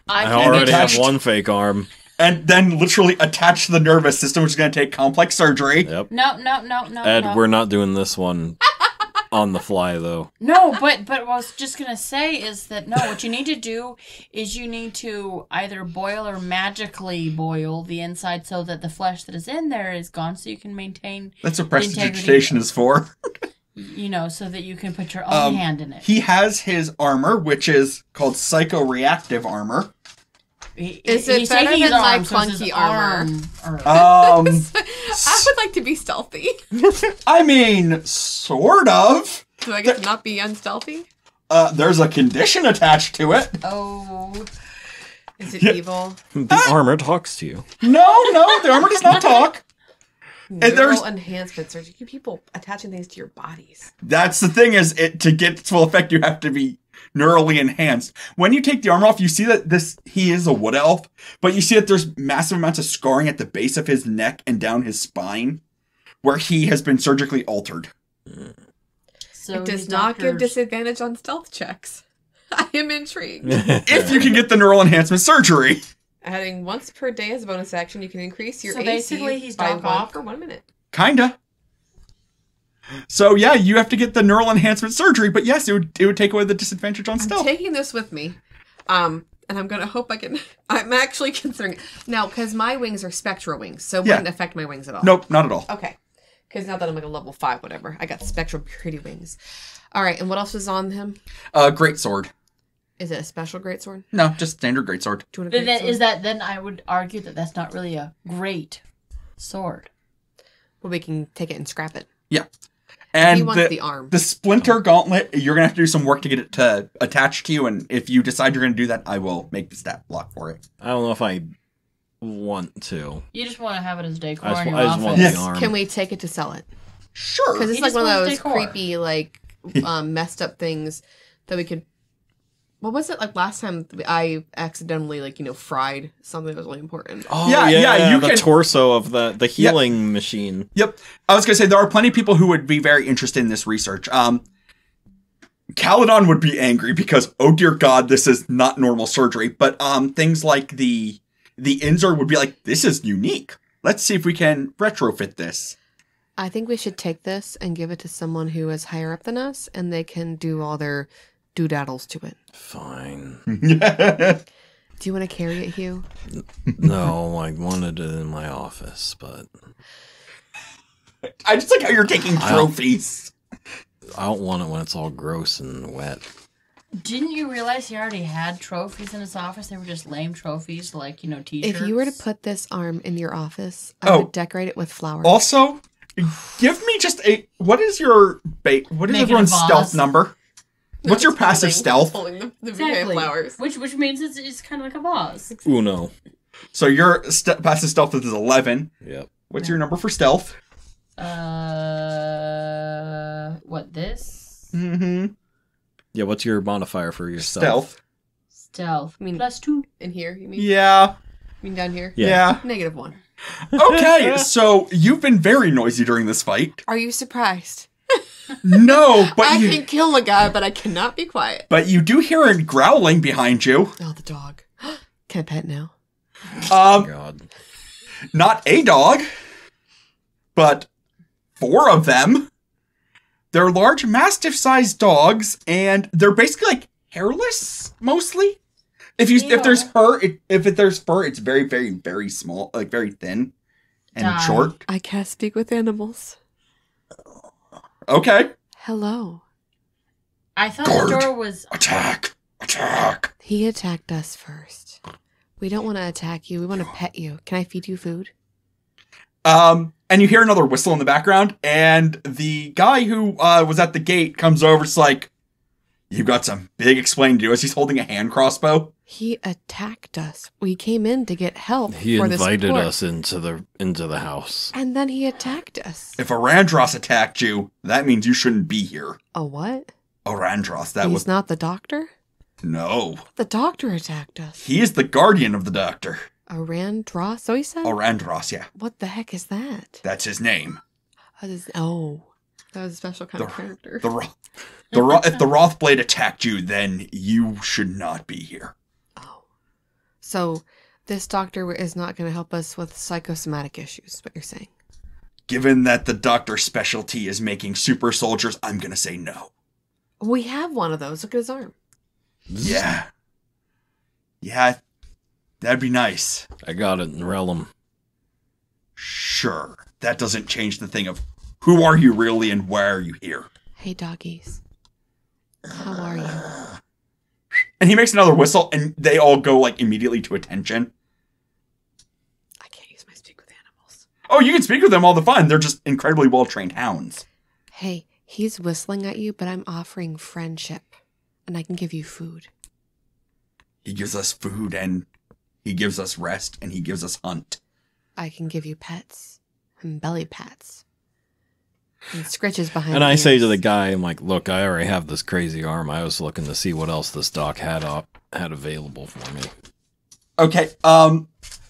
I can already get- have one fake arm. and then literally attached to the nervous system, which is going to take complex surgery. Yep. No. Ed, no. we're not doing this one on the fly, though. No, but what I was just gonna say is that no, what you need to do is you need to either boil or magically boil the inside so that the flesh that is in there is gone, so you can maintain, That's what Integrity. prestidigitation is for. so that you can put your own hand in it. He has his armor, which is called psychoreactive armor. Is it He's better taking his than my arm, so it's his clunky armor? arm. I would like to be stealthy. I mean, sort of. Do I get to not be unstealthy? There's a condition attached to it. Oh, Is it Yeah. evil? The armor talks to you. No, the armor does not talk. Neural enhancement surgery. You people attaching things to your bodies. That's the thing is, to get its full effect, you have to be neurally enhanced. When you take the armor off, you see that he is a wood elf, but you see that there's massive amounts of scarring at the base of his neck and down his spine, where he has been surgically altered. So it does not give disadvantage on stealth checks. I am intrigued. If you can get the neural enhancement surgery. Adding once per day as a bonus action, you can increase your so AC basically he's by Doc 1 Ock? for 1 minute. Kinda. So yeah, you have to get the neural enhancement surgery, but yes, it would take away the disadvantage on stealth. I'm taking this with me. And I'm gonna hope I can. I'm actually considering now because my wings are spectral wings, so it wouldn't affect my wings at all. Nope, not at all. Okay, because now that I'm like a level 5, whatever, I got spectral purity wings. All right, and what else is on him? Great sword. Is it a special greatsword? No, just standard greatsword. Do you want a greatsword? Then I would argue that that's not really a great sword. Well, we can take it and scrap it. Yeah. And he wants the arm. The splinter gauntlet, you're going to have to do some work to get it to attach to you, and if you decide you're going to do that, I will make the stat block for it. I don't know if I want to. You just want to have it as decor I in your just want office. the arm. Can we take it to sell it? Sure. Because it's He like just one of wants those decor. creepy, like, messed up things that we could... What was it like last time I accidentally, like, fried something that was really important? Oh, yeah, you the can... torso of the healing machine. Yep. I was going to say, there are plenty of people who would be very interested in this research. Caledon would be angry because, oh dear God, this is not normal surgery. But things like the Inzer would be like, this is unique. Let's see if we can retrofit this. I think we should take this and give it to someone who is higher up than us, and they can do all their doodaddles to it. Fine. Do you want to carry it, Hugh? No, I wanted it in my office, but... I just like how you're taking trophies. I don't want it when it's all gross and wet. Didn't you realize he already had trophies in his office? They were just lame trophies, like, t-shirts. If you were to put this arm in your office, I would decorate it with flowers. Also, give me just what is your what is everyone's stealth number? What's your passive stealth? Holding the Exactly. flowers. Which means it's kind of like a vase. Uno. So your passive stealth is 11. Yep. What's your number for stealth? What, this? Mm-hmm. Yeah, what's your modifier for your stealth? Stealth. I mean, +2. In here, you mean? Yeah. You mean down here? Yeah. -1. Okay, so you've been very noisy during this fight. Are you surprised? No, but I can kill a guy, but I cannot be quiet. But you do hear a growling behind you. Oh, the dog. Can I pet now? Oh, God. Not a dog, but 4 of them. They're large, mastiff-sized dogs, and they're basically like hairless, mostly. If there's fur, it's very, very, very small, like very thin and short. I can't speak with animals. Okay. Hello. I thought Guard. the door was... Attack! He attacked us first. We don't want to attack you. We want to pet you. Can I feed you food? And you hear another whistle in the background, and the guy who was at the gate comes over. It's like, "You got some big explaining to do." As he's holding a hand crossbow. He attacked us. We came in to get help. He for the invited support. us into the house. And then he attacked us. If Arandros attacked you, that means you shouldn't be here. A what? Arandros, He's not the doctor? No. The doctor attacked us. He is the guardian of the doctor. Arandros, so he said? Arandros, yeah. What the heck is that? That's his name. That was a special kind of character. If the Rothblade attacked you, then you should not be here. Oh. So this doctor is not going to help us with psychosomatic issues, what you're saying? Given that the doctor's specialty is making super soldiers, I'm going to say no. We have one of those. Look at his arm. Yeah. Yeah, that'd be nice. I got it in Rellum. Sure. That doesn't change the thing of who are you really and why are you here? Hey, doggies. How are you? And he makes another whistle, and they all go, like, immediately to attention. I can't use my speak with animals. Oh, you can speak with them all the fun. They're just incredibly well-trained hounds. Hey, he's whistling at you, but I'm offering friendship. And I can give you food. He gives us food, and he gives us rest, and he gives us hunt. I can give you pets. and belly pats. And scritches behind And the I say to ears. the guy, I'm like, look, I already have this crazy arm. I was looking to see what else this doc had available for me. Okay,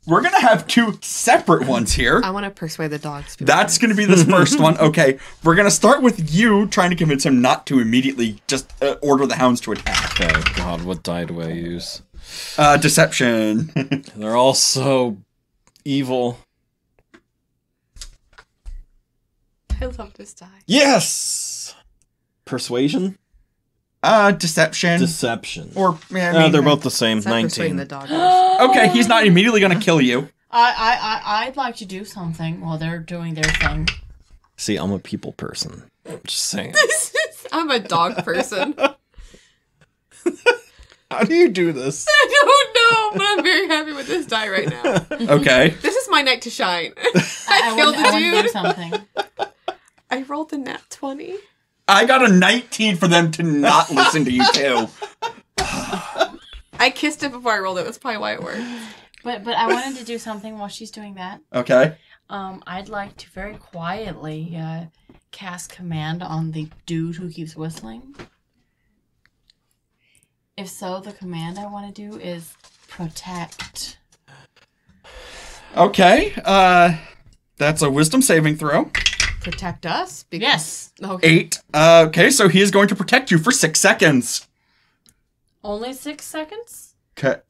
we're gonna have 2 separate ones here. I want to persuade the dogs. to be That's friends. gonna be this first one. Okay, we're gonna start with you trying to convince him not to immediately just order the hounds to attack. Okay, God, what die do I use? Deception. They're all so evil. I love this die. Yes! Persuasion? Deception. Deception. Or, yeah, I mean, they're both the same. It's not persuading 19. the dog. Okay, he's not immediately gonna kill you. I'd like to do something while they're doing their thing. See, I'm a people person. I'm just saying. I'm a dog person. How do you do this? I don't know, but I'm very happy with this die right now. Okay. This is my night to shine. I killed want to the do dude. something. I rolled a nat 20. I got a 19 for them to not listen to you too. I kissed it before I rolled it. That's probably why it worked. But I wanted to do something while she's doing that. Okay. I'd like to very quietly cast command on the dude who keeps whistling. If so, the command I want to do is protect. Okay. That's a wisdom saving throw. Protect us? Yes. Okay. 8. Okay, so he is going to protect you for 6 seconds. Only 6 seconds?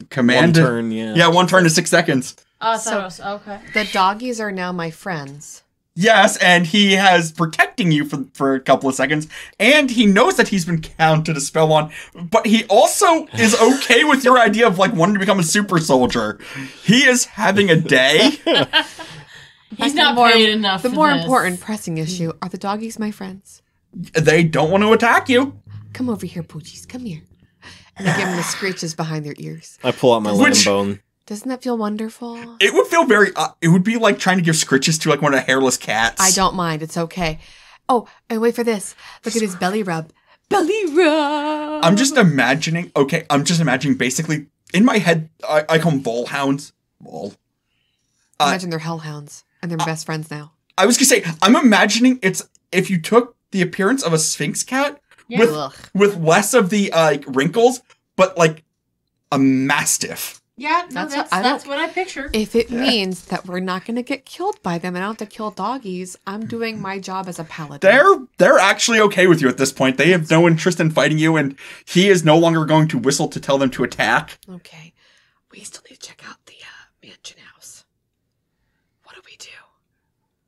Command. 1 turn, yeah. Yeah, 1 turn to 6 seconds. Oh, so it was, okay. The doggies are now my friends. Yes, and he has protecting you for a couple of seconds, and he knows that he's been counted a spell on, but he also is okay with your idea of, like, wanting to become a super soldier. He is having a day. He's not paid enough The for more this. important pressing issue, are the doggies my friends? They don't want to attack you. Come over here, Poochies. Come here. And I give them the screeches behind their ears. I pull out my Which- lamb bone. Doesn't that feel wonderful? It would feel very, it would be like trying to give scritches to, like, one of the hairless cats. I don't mind. It's okay. Oh, and wait for this. Look at his belly rub. Belly rub! I'm just imagining, basically, in my head, I call them ball hounds. Ball. Imagine they're hellhounds. And they're best friends now. I was gonna say, I'm imagining it's if you took the appearance of a Sphinx cat Yeah. with less of the wrinkles, but like a mastiff. Yeah, no, That's that's what- what I pictured. If it means that we're not going to get killed by them and I don't have to kill doggies, I'm doing my job as a paladin. They're actually okay with you at this point. They have no interest in fighting you, and he is no longer going to whistle to tell them to attack. Okay. We still need to check out the mansion house. What do we do?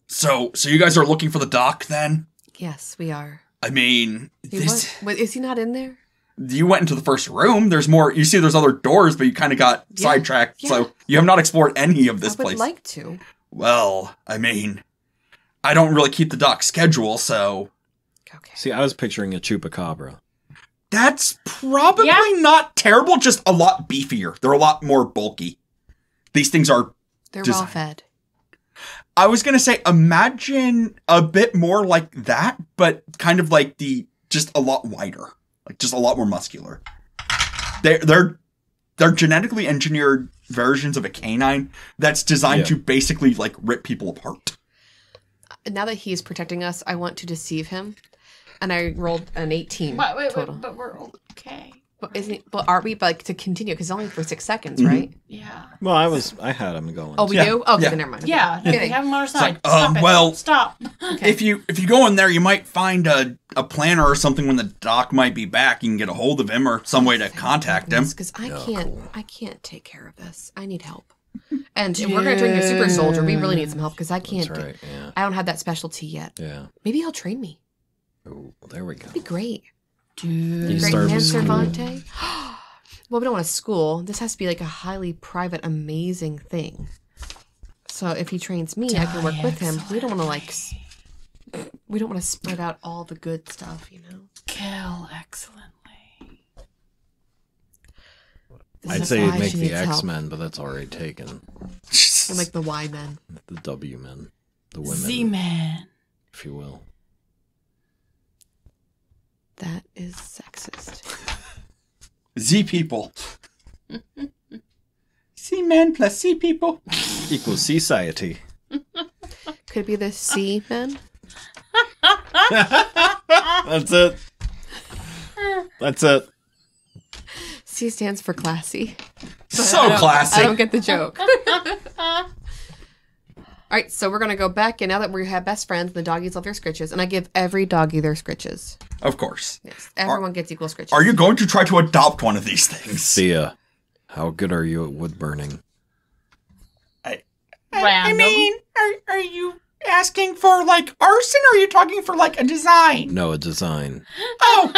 So you guys are looking for the doc then? Yes, we are. I mean, Is he not in there? you went into the first room. There's more. You see, there's other doors, but you kind of got sidetracked. Yeah. So you have not explored any of this I would place. like to. Well, I mean, I don't really keep the doc schedule, so Okay. See, I was picturing a chupacabra. that's probably not terrible. Just a lot beefier. They're a lot more bulky. These things are. They're design- well fed. I was gonna say, imagine a bit more like that, but kind of like just a lot wider, like just a lot more muscular. They're genetically engineered versions of a canine that's designed to basically like rip people apart. Now that he's protecting us, I want to deceive him. And I rolled an 18 Wait, total. but we're okay. But are we like to continue? Because it's only for 6 seconds, Mm-hmm. right? Yeah. Well, I had him going. Oh, we Yeah, do? Okay, yeah. then never mind. Okay. Yeah, Okay. they have him on our side. like, Stop it. well- Stop. Okay. If you go in there, you might find a planner or something when the doc might be back. You can get a hold of him or some way to contact him. Because I can't take care of this. I need help. And if we're going to train your super soldier, we really need some help because I can't. That's right, yeah. I don't have that specialty yet. Yeah. Maybe he'll train me. Oh, there we go. That'd be great. You Great start man with school. Cervante. Well, we don't want a school. This has to be like a highly private, amazing thing. So if he trains me, I can work with him. We don't want to spread out all the good stuff, you know. Kill excellently. This I'd is say why make she the needs help. X-Men, but that's already taken. We'll make the Y men. The W men. The women, Z-Man. if you will. That is sexist. Z people. C men plus C people. Equals society. Could it be the C men? That's it. That's it. C stands for classy. So classy. I don't get the joke. All right, so we're going to go back, and now that we have best friends, the doggies love their scritches, and I give every doggy their scritches. Of course. Yes, everyone gets equal scritches. Are you going to try to adopt one of these things? Thea, how good are you at wood burning? I mean, are you asking for, like, arson, or are you talking for, like, a design? No, a design. Oh,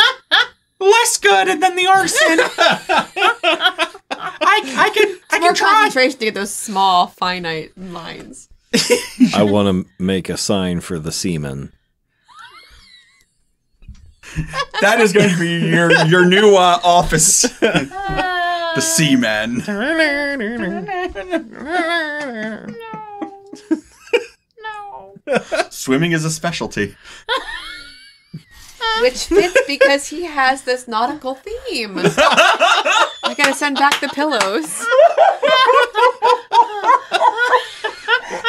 less good than the arson. I can more try. concentration to get those small, finite lines. I want to make a sign for the seaman. That is going to be your new office. The Seaman. No. Swimming is a specialty. Which fits because he has this nautical theme. I gotta send back the pillows.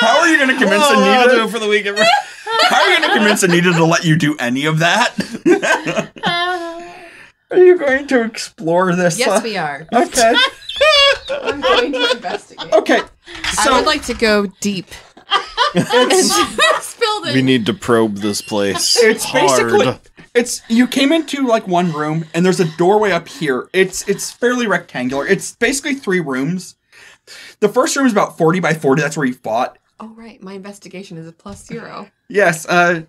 How are you going to convince I'll do Anita? it for the weekend. How are you going to convince Anita to let you do any of that? Are you going to explore this? Yes, we are. Okay. I'm going to investigate. Okay. So I would like to go deep. Spilled it. We need to probe this place. it's hard. basically you came into like one room and there's a doorway up here. It's fairly rectangular. It's basically 3 rooms. The first room is about 40 by 40. That's where you fought. Oh, right. My investigation is a +0. Yes. I'm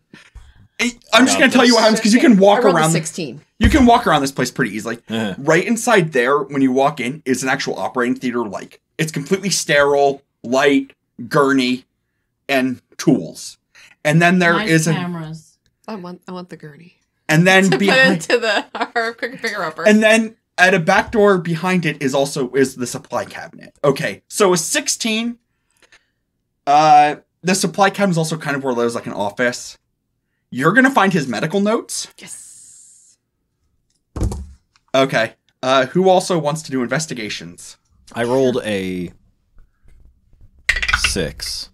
just going to tell you what happens because you can walk I rolled a around. 16. You can walk around this place pretty easily. Uh-huh. Right inside there, when you walk in, is an actual operating theater. Like it's completely sterile, light, gurney, and tools. And then there Nice is cameras. I want the gurney. and then To behind, put into our quick figure upper. and then at a back door behind it is the supply cabinet. Okay, so a 16. The supply cabinet is also kind of where there's like an office. You're gonna find his medical notes. Yes. Okay. Who also wants to do investigations? I rolled a 6.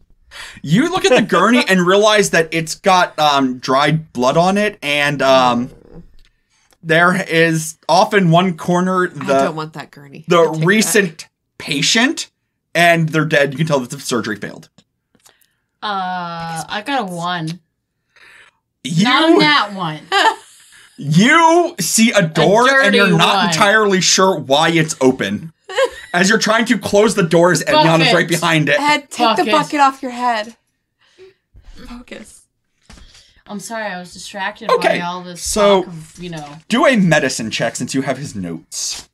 You look at the gurney and realize that it's got dried blood on it, and there is off in one corner I don't want that gurney. the I'll take recent patient, and they're dead. You can tell that the surgery failed. I got a 1. You Not that one. you see a door, and dirty you're not one. entirely sure why it's open. As you're trying to close the doors, Evian is Bucket. right behind it. Ed, take the Bucket. bucket off your head. Focus. I'm sorry, I was distracted Okay, by all this so- talk of, Do a medicine check since you have his notes.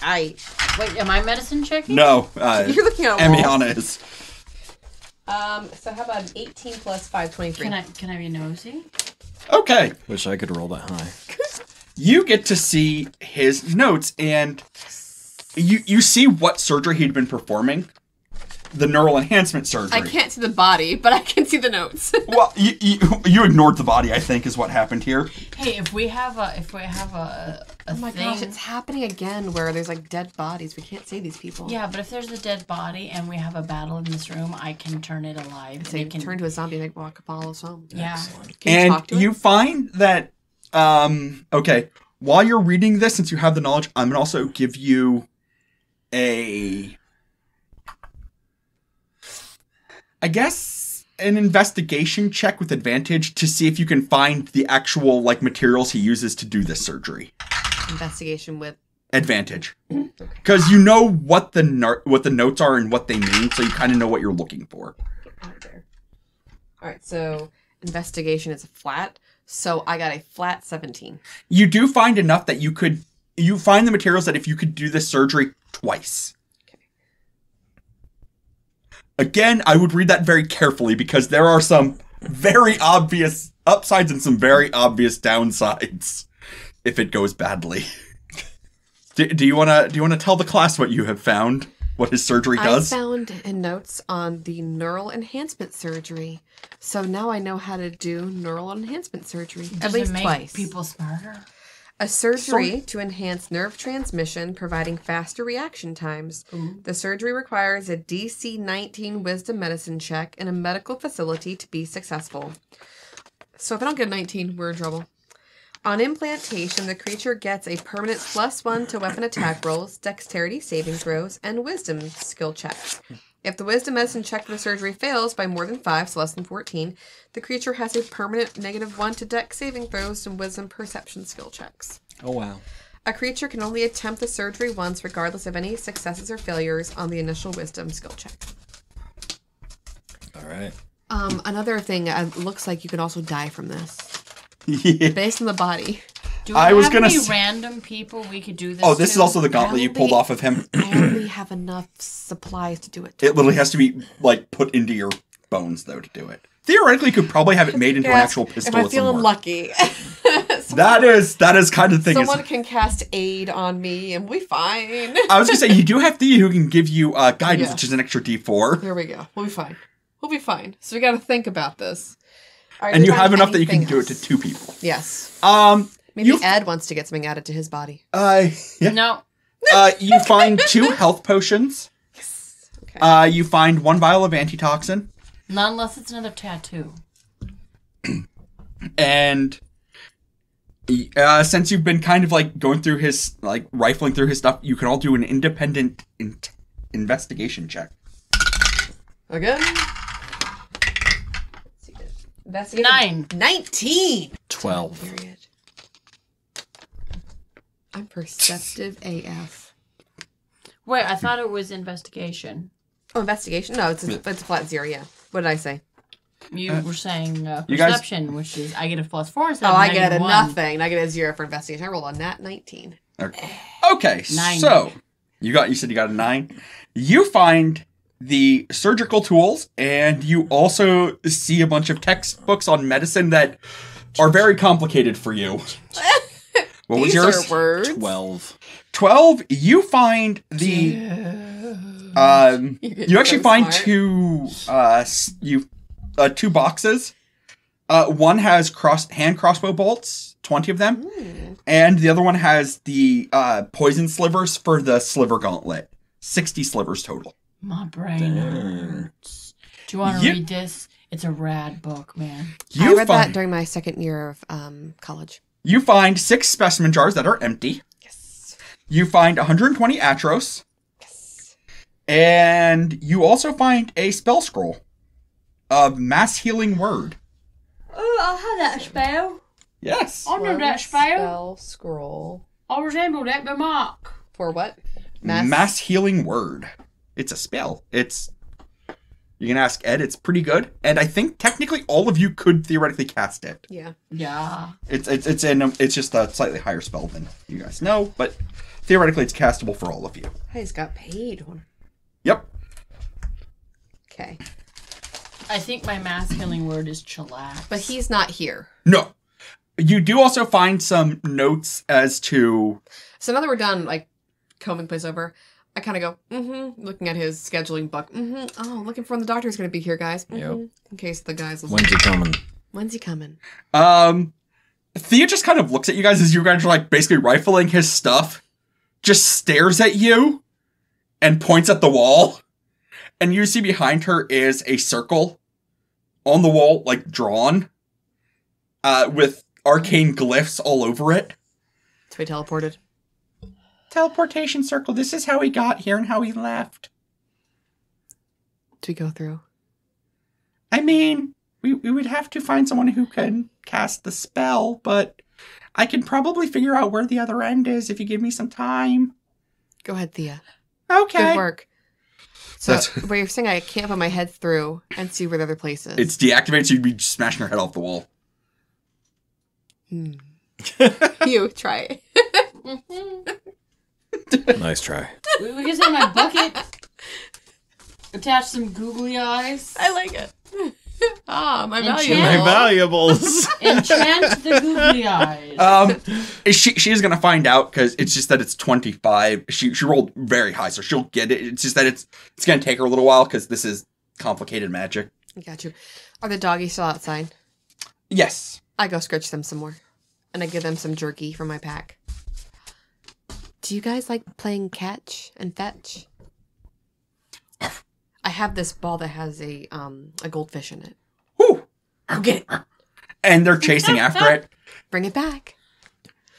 Wait, Wait, am I medicine checking? No, you're looking at a wall. Emiana is. So how about an 18 plus 5, 23? Can I be nosy? Okay. Wish I could roll that high. You get to see his notes, and you see what surgery he'd been performing. The neural enhancement surgery. I can't see the body, but I can see the notes. Well, you ignored the body, I think, is what happened here. Hey, if we have a Oh my thing, gosh, it's happening again where there's like dead bodies. We can't see these people. yeah, but if there's a dead body and we have a battle in this room, I can turn it alive. So you can turn to a zombie and make walk follow us home. Yeah. Can you And talk to you it? find that, okay, while you're reading this, since you have the knowledge, I'm going to also give you an investigation check with advantage to see if you can find the actual, like, materials he uses to do this surgery. Investigation with Advantage. Because you know what the notes are and what they mean, so you kind of know what you're looking for. right there. All right, so investigation is flat. So I got a flat 17. You do find enough that you find the materials that if you could do this surgery twice. Again, I would read that very carefully because there are some very obvious upsides and some very obvious downsides if it goes badly. Do you want to tell the class what you have found? What his surgery does? I found in notes on the neural enhancement surgery. So now I know how to do neural enhancement surgery. Does at least it make twice. people smarter? A surgery to enhance nerve transmission, providing faster reaction times. Ooh. The surgery requires a DC 19 wisdom medicine check in a medical facility to be successful. So if I don't get a 19, we're in trouble. On implantation, the creature gets a permanent +1 to weapon attack rolls, dexterity saving throws, and wisdom skill checks. If the wisdom medicine check for the surgery fails by more than 5, so less than 14, the creature has a permanent -1 to dex saving throws and wisdom perception skill checks. Oh, wow. A creature can only attempt the surgery once, regardless of any successes or failures on the initial wisdom skill check. All right. Another thing, it looks like you can also die from this. Yeah. Based on the body. Do we have any random people we could do this Oh, this to? is also the gauntlet you pulled off of him. I only have enough supplies to do it. It literally has to be, like, put into your bones, though, to do it. Theoretically, you could probably have it made into an actual pistol. If I feel lucky. that is kind of the thing. Someone can cast aid on me and we'll be fine. I was going to say, you do have Thea who can give you guidance, which is an extra D4. There we go. We'll be fine. We'll be fine. So we got to think about this. Right, and you have enough that you can do it to 2 people. Yes. Maybe Ed wants to get something added to his body. Yeah. No. You find 2 health potions. Yes. Okay. You find 1 vial of antitoxin. Not unless it's another tattoo. And since you've been kind of like going through his, like rifling through his stuff, you can all do an independent investigation check. Again? Investigate. 9. 19. 12. Period. I'm perceptive AF. Wait, I thought it was investigation. Oh, investigation? No, it's a flat 0, yeah. What did I say? You were saying perception, which is I get a +4 instead Oh, of I get a -1. nothing. I get a 0 for investigation. I rolled a nat 19. Okay, 9. so you said you got a 9. You find the surgical tools, and you also see a bunch of textbooks on medicine that are very complicated for you. What was yours? Are words. 12. 12. You find the. You actually find smart. two boxes. One has hand crossbow bolts, 20 of them, and the other one has the poison slivers for the sliver gauntlet, 60 slivers total. My brain hurts. Do you want to read this? It's a rad book, man. I read that during my second year of college. You find 6 specimen jars that are empty. Yes. You find 120 Atros. Yes. And you also find a spell scroll of Mass Healing Word. Oh, I have that spell. Yes. I know that spell. Spell scroll. I resemble that by Mark. For what? Mass Healing Word. It's a spell. You can ask Ed. It's pretty good, and I think technically all of you could theoretically cast it. Yeah. Yeah. It's just a slightly higher spell than you guys know, but theoretically it's castable for all of you. I just got paid. Yep. Okay. I think my mass healing word is chillax. But he's not here. No. You do also find some notes as to. So now that we're done, like combing the place over, I kind of go, looking at his scheduling book. Oh, looking for when the doctor's going to be here, guys. Yep. In case the guys will. When's he coming? When's he coming? Thea just kind of looks at you guys as you guys are like basically rifling his stuff, just stares at you, and points at the wall. And you see behind her is a circle on the wall, like drawn, with arcane glyphs all over it. So we teleported. Teleportation circle. This is how he got here and how he left. Do we go through? I mean, we would have to find someone who can cast the spell, but I can probably figure out where the other end is if you give me some time. Go ahead, Thea. Okay. Good work. So, what you're saying, I can't put my head through and see where the other place is. It's deactivated, so you'd be smashing your head off the wall. You try it. Nice try. We can say my bucket. Attach some googly eyes. I like it. My Enchant- My valuables. Enchant the googly eyes. She is gonna find out because it's just that it's 25. She rolled very high, so she'll get it. It's just that it's gonna take her a little while because this is complicated magic. I got you. Are the doggies still outside? Yes. I go scratch them some more. and I give them some jerky from my pack. Do you guys like playing catch and fetch? I have this ball that has a goldfish in it. Woo! Go get it. And they're chasing after it. Bring it back.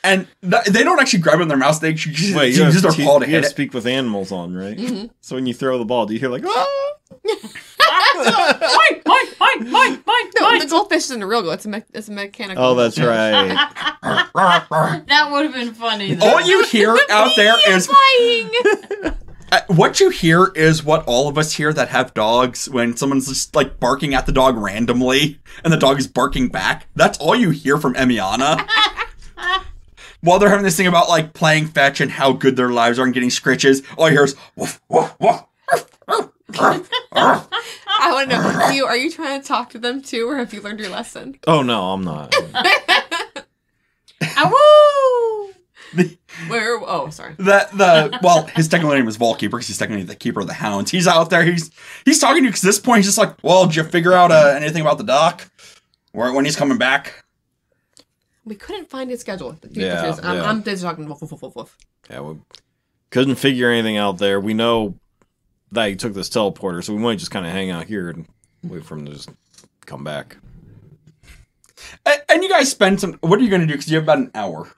And they don't actually grab it in their mouth. They just Wait, use their paw to hit it. Speak with animals on, right? Mm-hmm. So when you throw the ball, do you hear like, ah? Mine. No, the goldfish isn't a real gold. It's a mechanical. Oh, that's right. That would have been funny. Though. All you hear out there is what you hear is what all of us hear that have dogs when someone's just like barking at the dog randomly and the dog is barking back. That's all you hear from Emiana. While they're having this thing about like playing fetch and how good their lives are and getting scritches, all you hear is woof, woof, woof. I want to know, Hugh, are you trying to talk to them too, or have you learned your lesson? Oh, no, I'm not. Sorry. Well, his technical name is Vaultkeeper because he's technically the keeper of the hounds. He's out there. He's talking to you because at this point he's just like, well, did you figure out anything about the doc? Or when he's coming back? We couldn't find his schedule. Yeah. I'm busy talking. Woof. Yeah, we couldn't figure anything out there. We know that he took this teleporter, so we might just kind of hang out here and wait for him to just come back. And you guys spend some... What are you going to do? Because you have about an hour.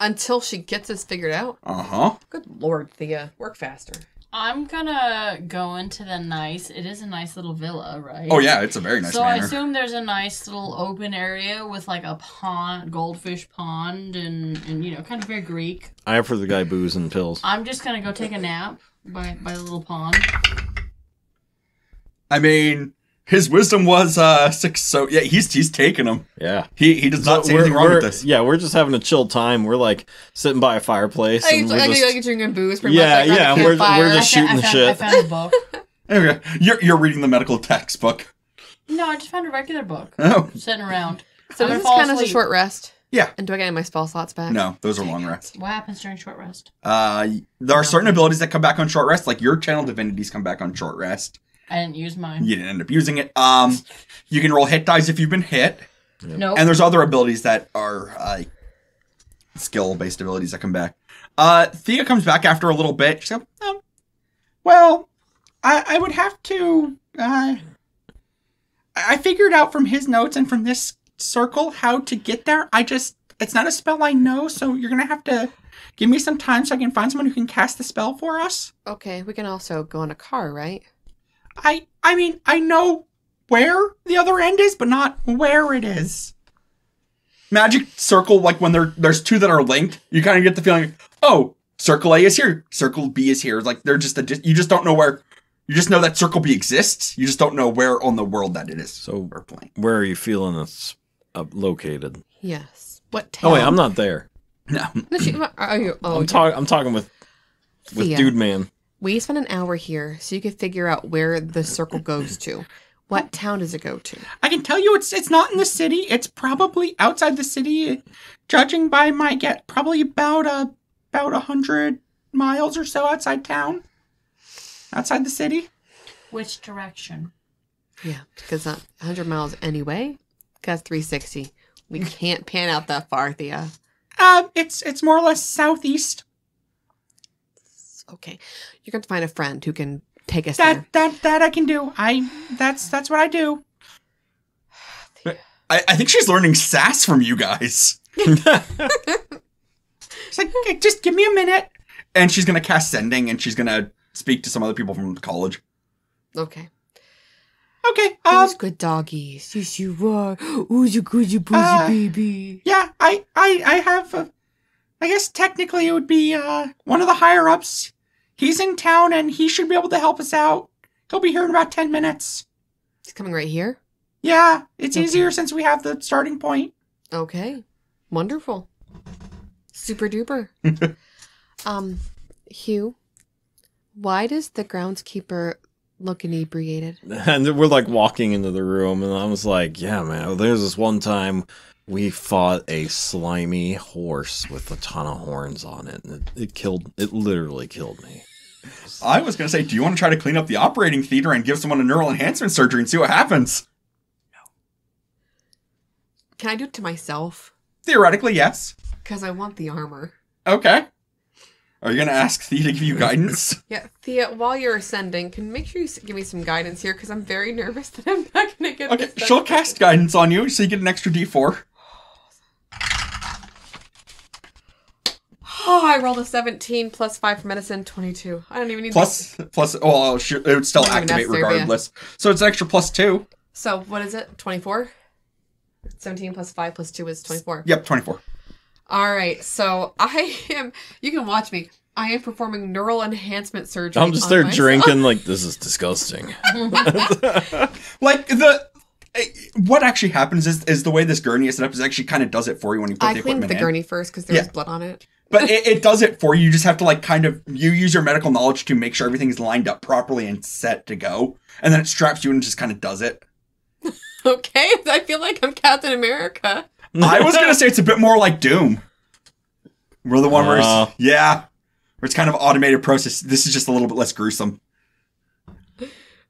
Until she gets this figured out? Uh-huh. Good Lord, Thea. Work faster. I'm gonna go into the nice... It is a nice little villa, right? Oh, yeah. It's a very nice manor. I assume there's a nice little open area with, like, a pond, goldfish pond, and you know, kind of very Greek. I have for the guy booze and pills. I'm just gonna go take a nap by the little pond. I mean... His wisdom was 6, so yeah, he's taking them. Yeah. He does not see anything wrong with this. Yeah, we're just having a chill time. We're like sitting by a fireplace. And Like drinking booze pretty much. Yeah, we're just shooting the shit. I found a book. Okay. You're reading the medical textbook. No, I just found a regular book. Oh. Sitting around. So this is kind of a short rest? Yeah. And do I get my spell slots back? No, those are long rests. What happens during short rest? There are certain abilities that come back on short rest, like your channel divinities come back on short rest. I didn't use mine. You didn't end up using it. You can roll hit dice if you've been hit. Yep. Nope. And there's other abilities that are skill-based abilities that come back. Thea comes back after a little bit. She's like, well, I would have to... I figured out from his notes and from this circle how to get there. It's not a spell I know, so you're going to have to give me some time so I can find someone who can cast the spell for us. Okay, we can also go in a car, right? I mean, I know where the other end is, but not where it is. Magic circle, like when there's two that are linked, you kind of get the feeling, oh, circle A is here, circle B is here. Like they're just you just don't know where. You just know that circle B exists. You just don't know where on the world that it is. So where are you feeling it's located? Yes. What town? Oh wait, I'm not there. No. I'm talking with Thea. Dude Man. We spent an hour here, so you could figure out where the circle goes to. What town does it go to? I can tell you it's not in the city. It's probably outside the city, judging by my get. Probably about 100 miles or so outside town. Outside the city. Which direction? Yeah, because 100 miles anyway. Because 360. We can't pan out that far, Thea. It's more or less southeast. Okay, you're going to find a friend who can take us there. That I can do. That's what I do. I think she's learning sass from you guys. She's like, okay, just give me a minute, and she's gonna cast sending, and she's gonna speak to some other people from the college. Okay. Okay. Who's good doggies? Yes, you are. Who's a good boozy baby? Yeah, I have. I guess technically it would be one of the higher ups. He's in town and he should be able to help us out. He'll be here in about 10 minutes. He's coming right here? Yeah, it's easier since we have the starting point. Okay. Wonderful. Super duper. Hugh, why does the groundskeeper look inebriated? And we're like walking into the room and I was like, yeah, man, there's this one time we fought a slimy horse with a ton of horns on it. And it literally killed me. I was going to say, do you want to try to clean up the operating theater and give someone a neural enhancement surgery and see what happens? No. Can I do it to myself? Theoretically, yes. Because I want the armor. Okay. Are you going to ask Thea to give you guidance? Yeah, Thea, while you're ascending, can you make sure you give me some guidance here? Because I'm very nervous that I'm not going to get Okay, this she'll done. cast guidance on you, so you get an extra d4. Oh, I rolled a 17 plus 5 for medicine, 22. I don't even need Plus, well, it would still Not even activate necessary, but yeah. regardless. So it's an extra +2. So, what is it? 24? 17 plus 5 plus 2 is 24. Yep, 24. Alright, so I am... You can watch me. I am performing neural enhancement surgery. I'm just there drinking like, this is disgusting. Like, what actually happens is the way this gurney is set up is actually kind of does it for you when you put the I equipment cleaned the in. gurney first because there was blood on it. But it does it for you. You just have to, like, kind of... You use your medical knowledge to make sure everything's lined up properly and set to go. And then it straps you and just kind of does it. Okay, I feel like I'm Captain America. I was going to say it's a bit more like Doom. We're the one where it's... Yeah. Where it's kind of automated process. This is just a little bit less gruesome.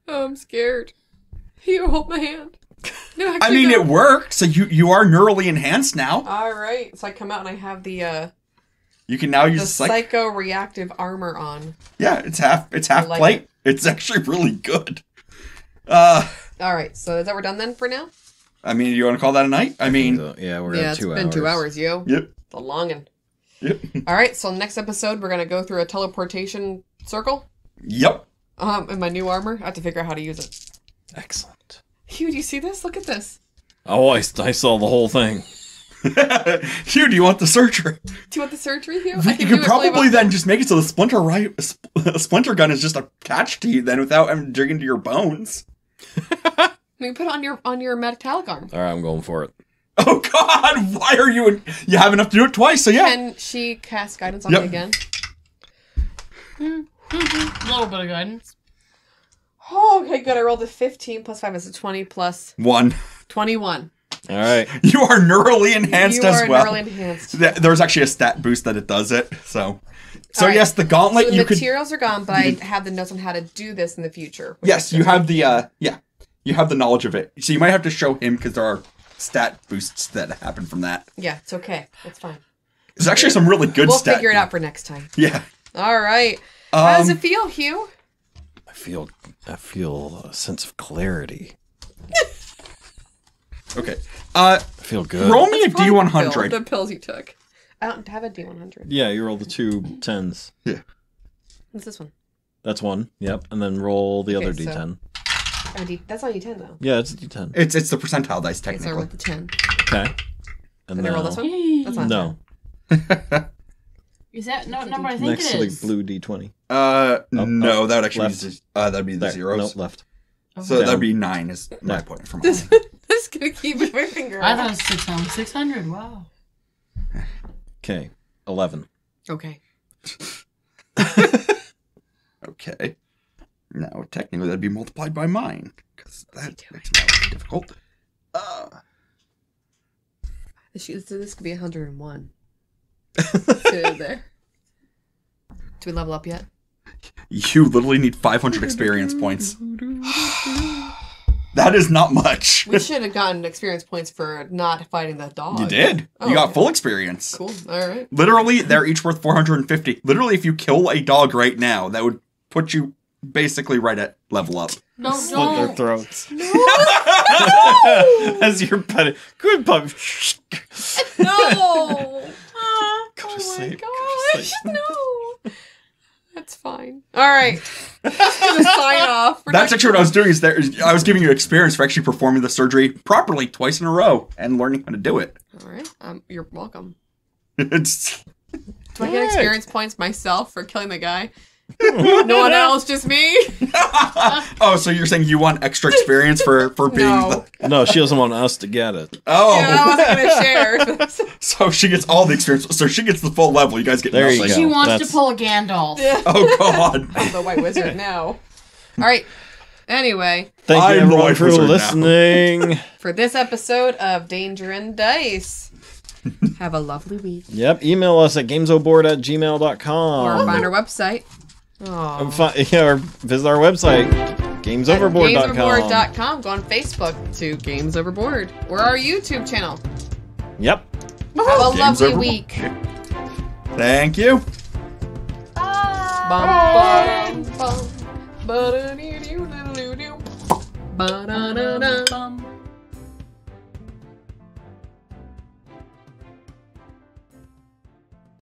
Oh, I'm scared. You hold my hand. No, I mean, it worked. So you are neurally enhanced now. Alright, so I come out and I have the You can now use psycho-reactive armor on. Yeah, it's half like plate. it. It's actually really good. Alright, so is that we're done then for now? I mean, you want to call that a night? I mean, yeah, we're Yeah, at 2 hours. it's been 2 hours, yo. Yep. The longin'. Yep. Alright, so next episode we're gonna go through a teleportation circle. Yep. In my new armor. I have to figure out how to use it. Excellent. Hugh, do you see this? Look at this. Oh, I saw the whole thing. Hugh, do you want the surgery? Do you want the surgery, Hugh? You could probably then just make it so the splinter gun is just attached to you then without him digging into your bones. You put it on your metallic arm. All right, I'm going for it. Oh God! Why are you? You have enough to do it twice, so yeah. Can she cast guidance on me again? A little bit of guidance. Oh, okay, good. I rolled a 15 plus 5 is a 20 plus 1. 21. All right. You are neurally enhanced as well. Neurally enhanced. There's actually a stat boost that it does it. So right. yes, the gauntlet So the you could. materials are gone, but I have the notes on how to do this in the future. Yes, you have the you have the knowledge of it. So you might have to show him because there are stat boosts that happen from that. Yeah, it's okay. It's fine. There's actually some really good We'll stat. figure it out for next time. Yeah. All right. How does it feel, Hugh? I feel a sense of clarity. Okay. I feel good. Roll me a It's probably D100. The pills you took. I don't have a D100. Yeah, you roll the 2 10s. Yeah. What's this one? That's 1. Yep, and then roll the other so- D10. That's not D10 though. Yeah, it's a D10. It's the percentile dice Okay, so I technically. rolled the 10. Okay. And Can I roll this one? Yay. That's not No. Is that not number I think Next it to is? the blue D20. No, that would actually left. that'd be the There. zeros. Nope, left. So Down. that'd be 9 is my Yeah. point from This all. is gonna keep my finger I out. thought it was 600. 600, wow. Okay. 11. Okay. Okay. Now, technically, that'd be multiplied by mine, because that makes my life difficult. This could be 101. There. Do we level up yet? You literally need 500 experience points. That is not much. We should have gotten experience points for not fighting that dog. You did. Oh, You got okay. full experience. Cool. All right. Literally, they're each worth 450. Literally, if you kill a dog right now, that would put you basically right at level up. No, Slit their no. throats. No. As you're petting. Good pup. No. Go to Oh my sleep. Go to gosh. sleep. No. That's fine. All right. Just gonna sign off. That's actually what I was doing. I was giving you experience for actually performing the surgery properly twice in a row and learning how to do it. All right. You're welcome. It's Do I get experience points myself for killing the guy? No one else, just me? oh, so you're saying you want extra experience for being No. No, she doesn't want us to get it. Oh, Yeah, I wasn't going to share. so she gets all the experience. So she gets the full level. You guys get There you nothing. go. She wants That's- to pull a Gandalf. Oh God. I'm the White Wizard now. All right. Anyway, Thank I'm you the everyone White for Wizard now. listening. for this episode of Danger and Dice, have a lovely week. Yep, email us at Or gamesoboard@gmail.com. find our website. Oh. Or visit our website, gamesoverboard.com. GamesOverboard.com. Go on Facebook to Games Overboard or our YouTube channel. Yep. Have a Game's lovely over. week. Thank you. Bye. Bum, bum, bum, ba-da-dee-doo-doo-doo-doo. Ba-da-da-da.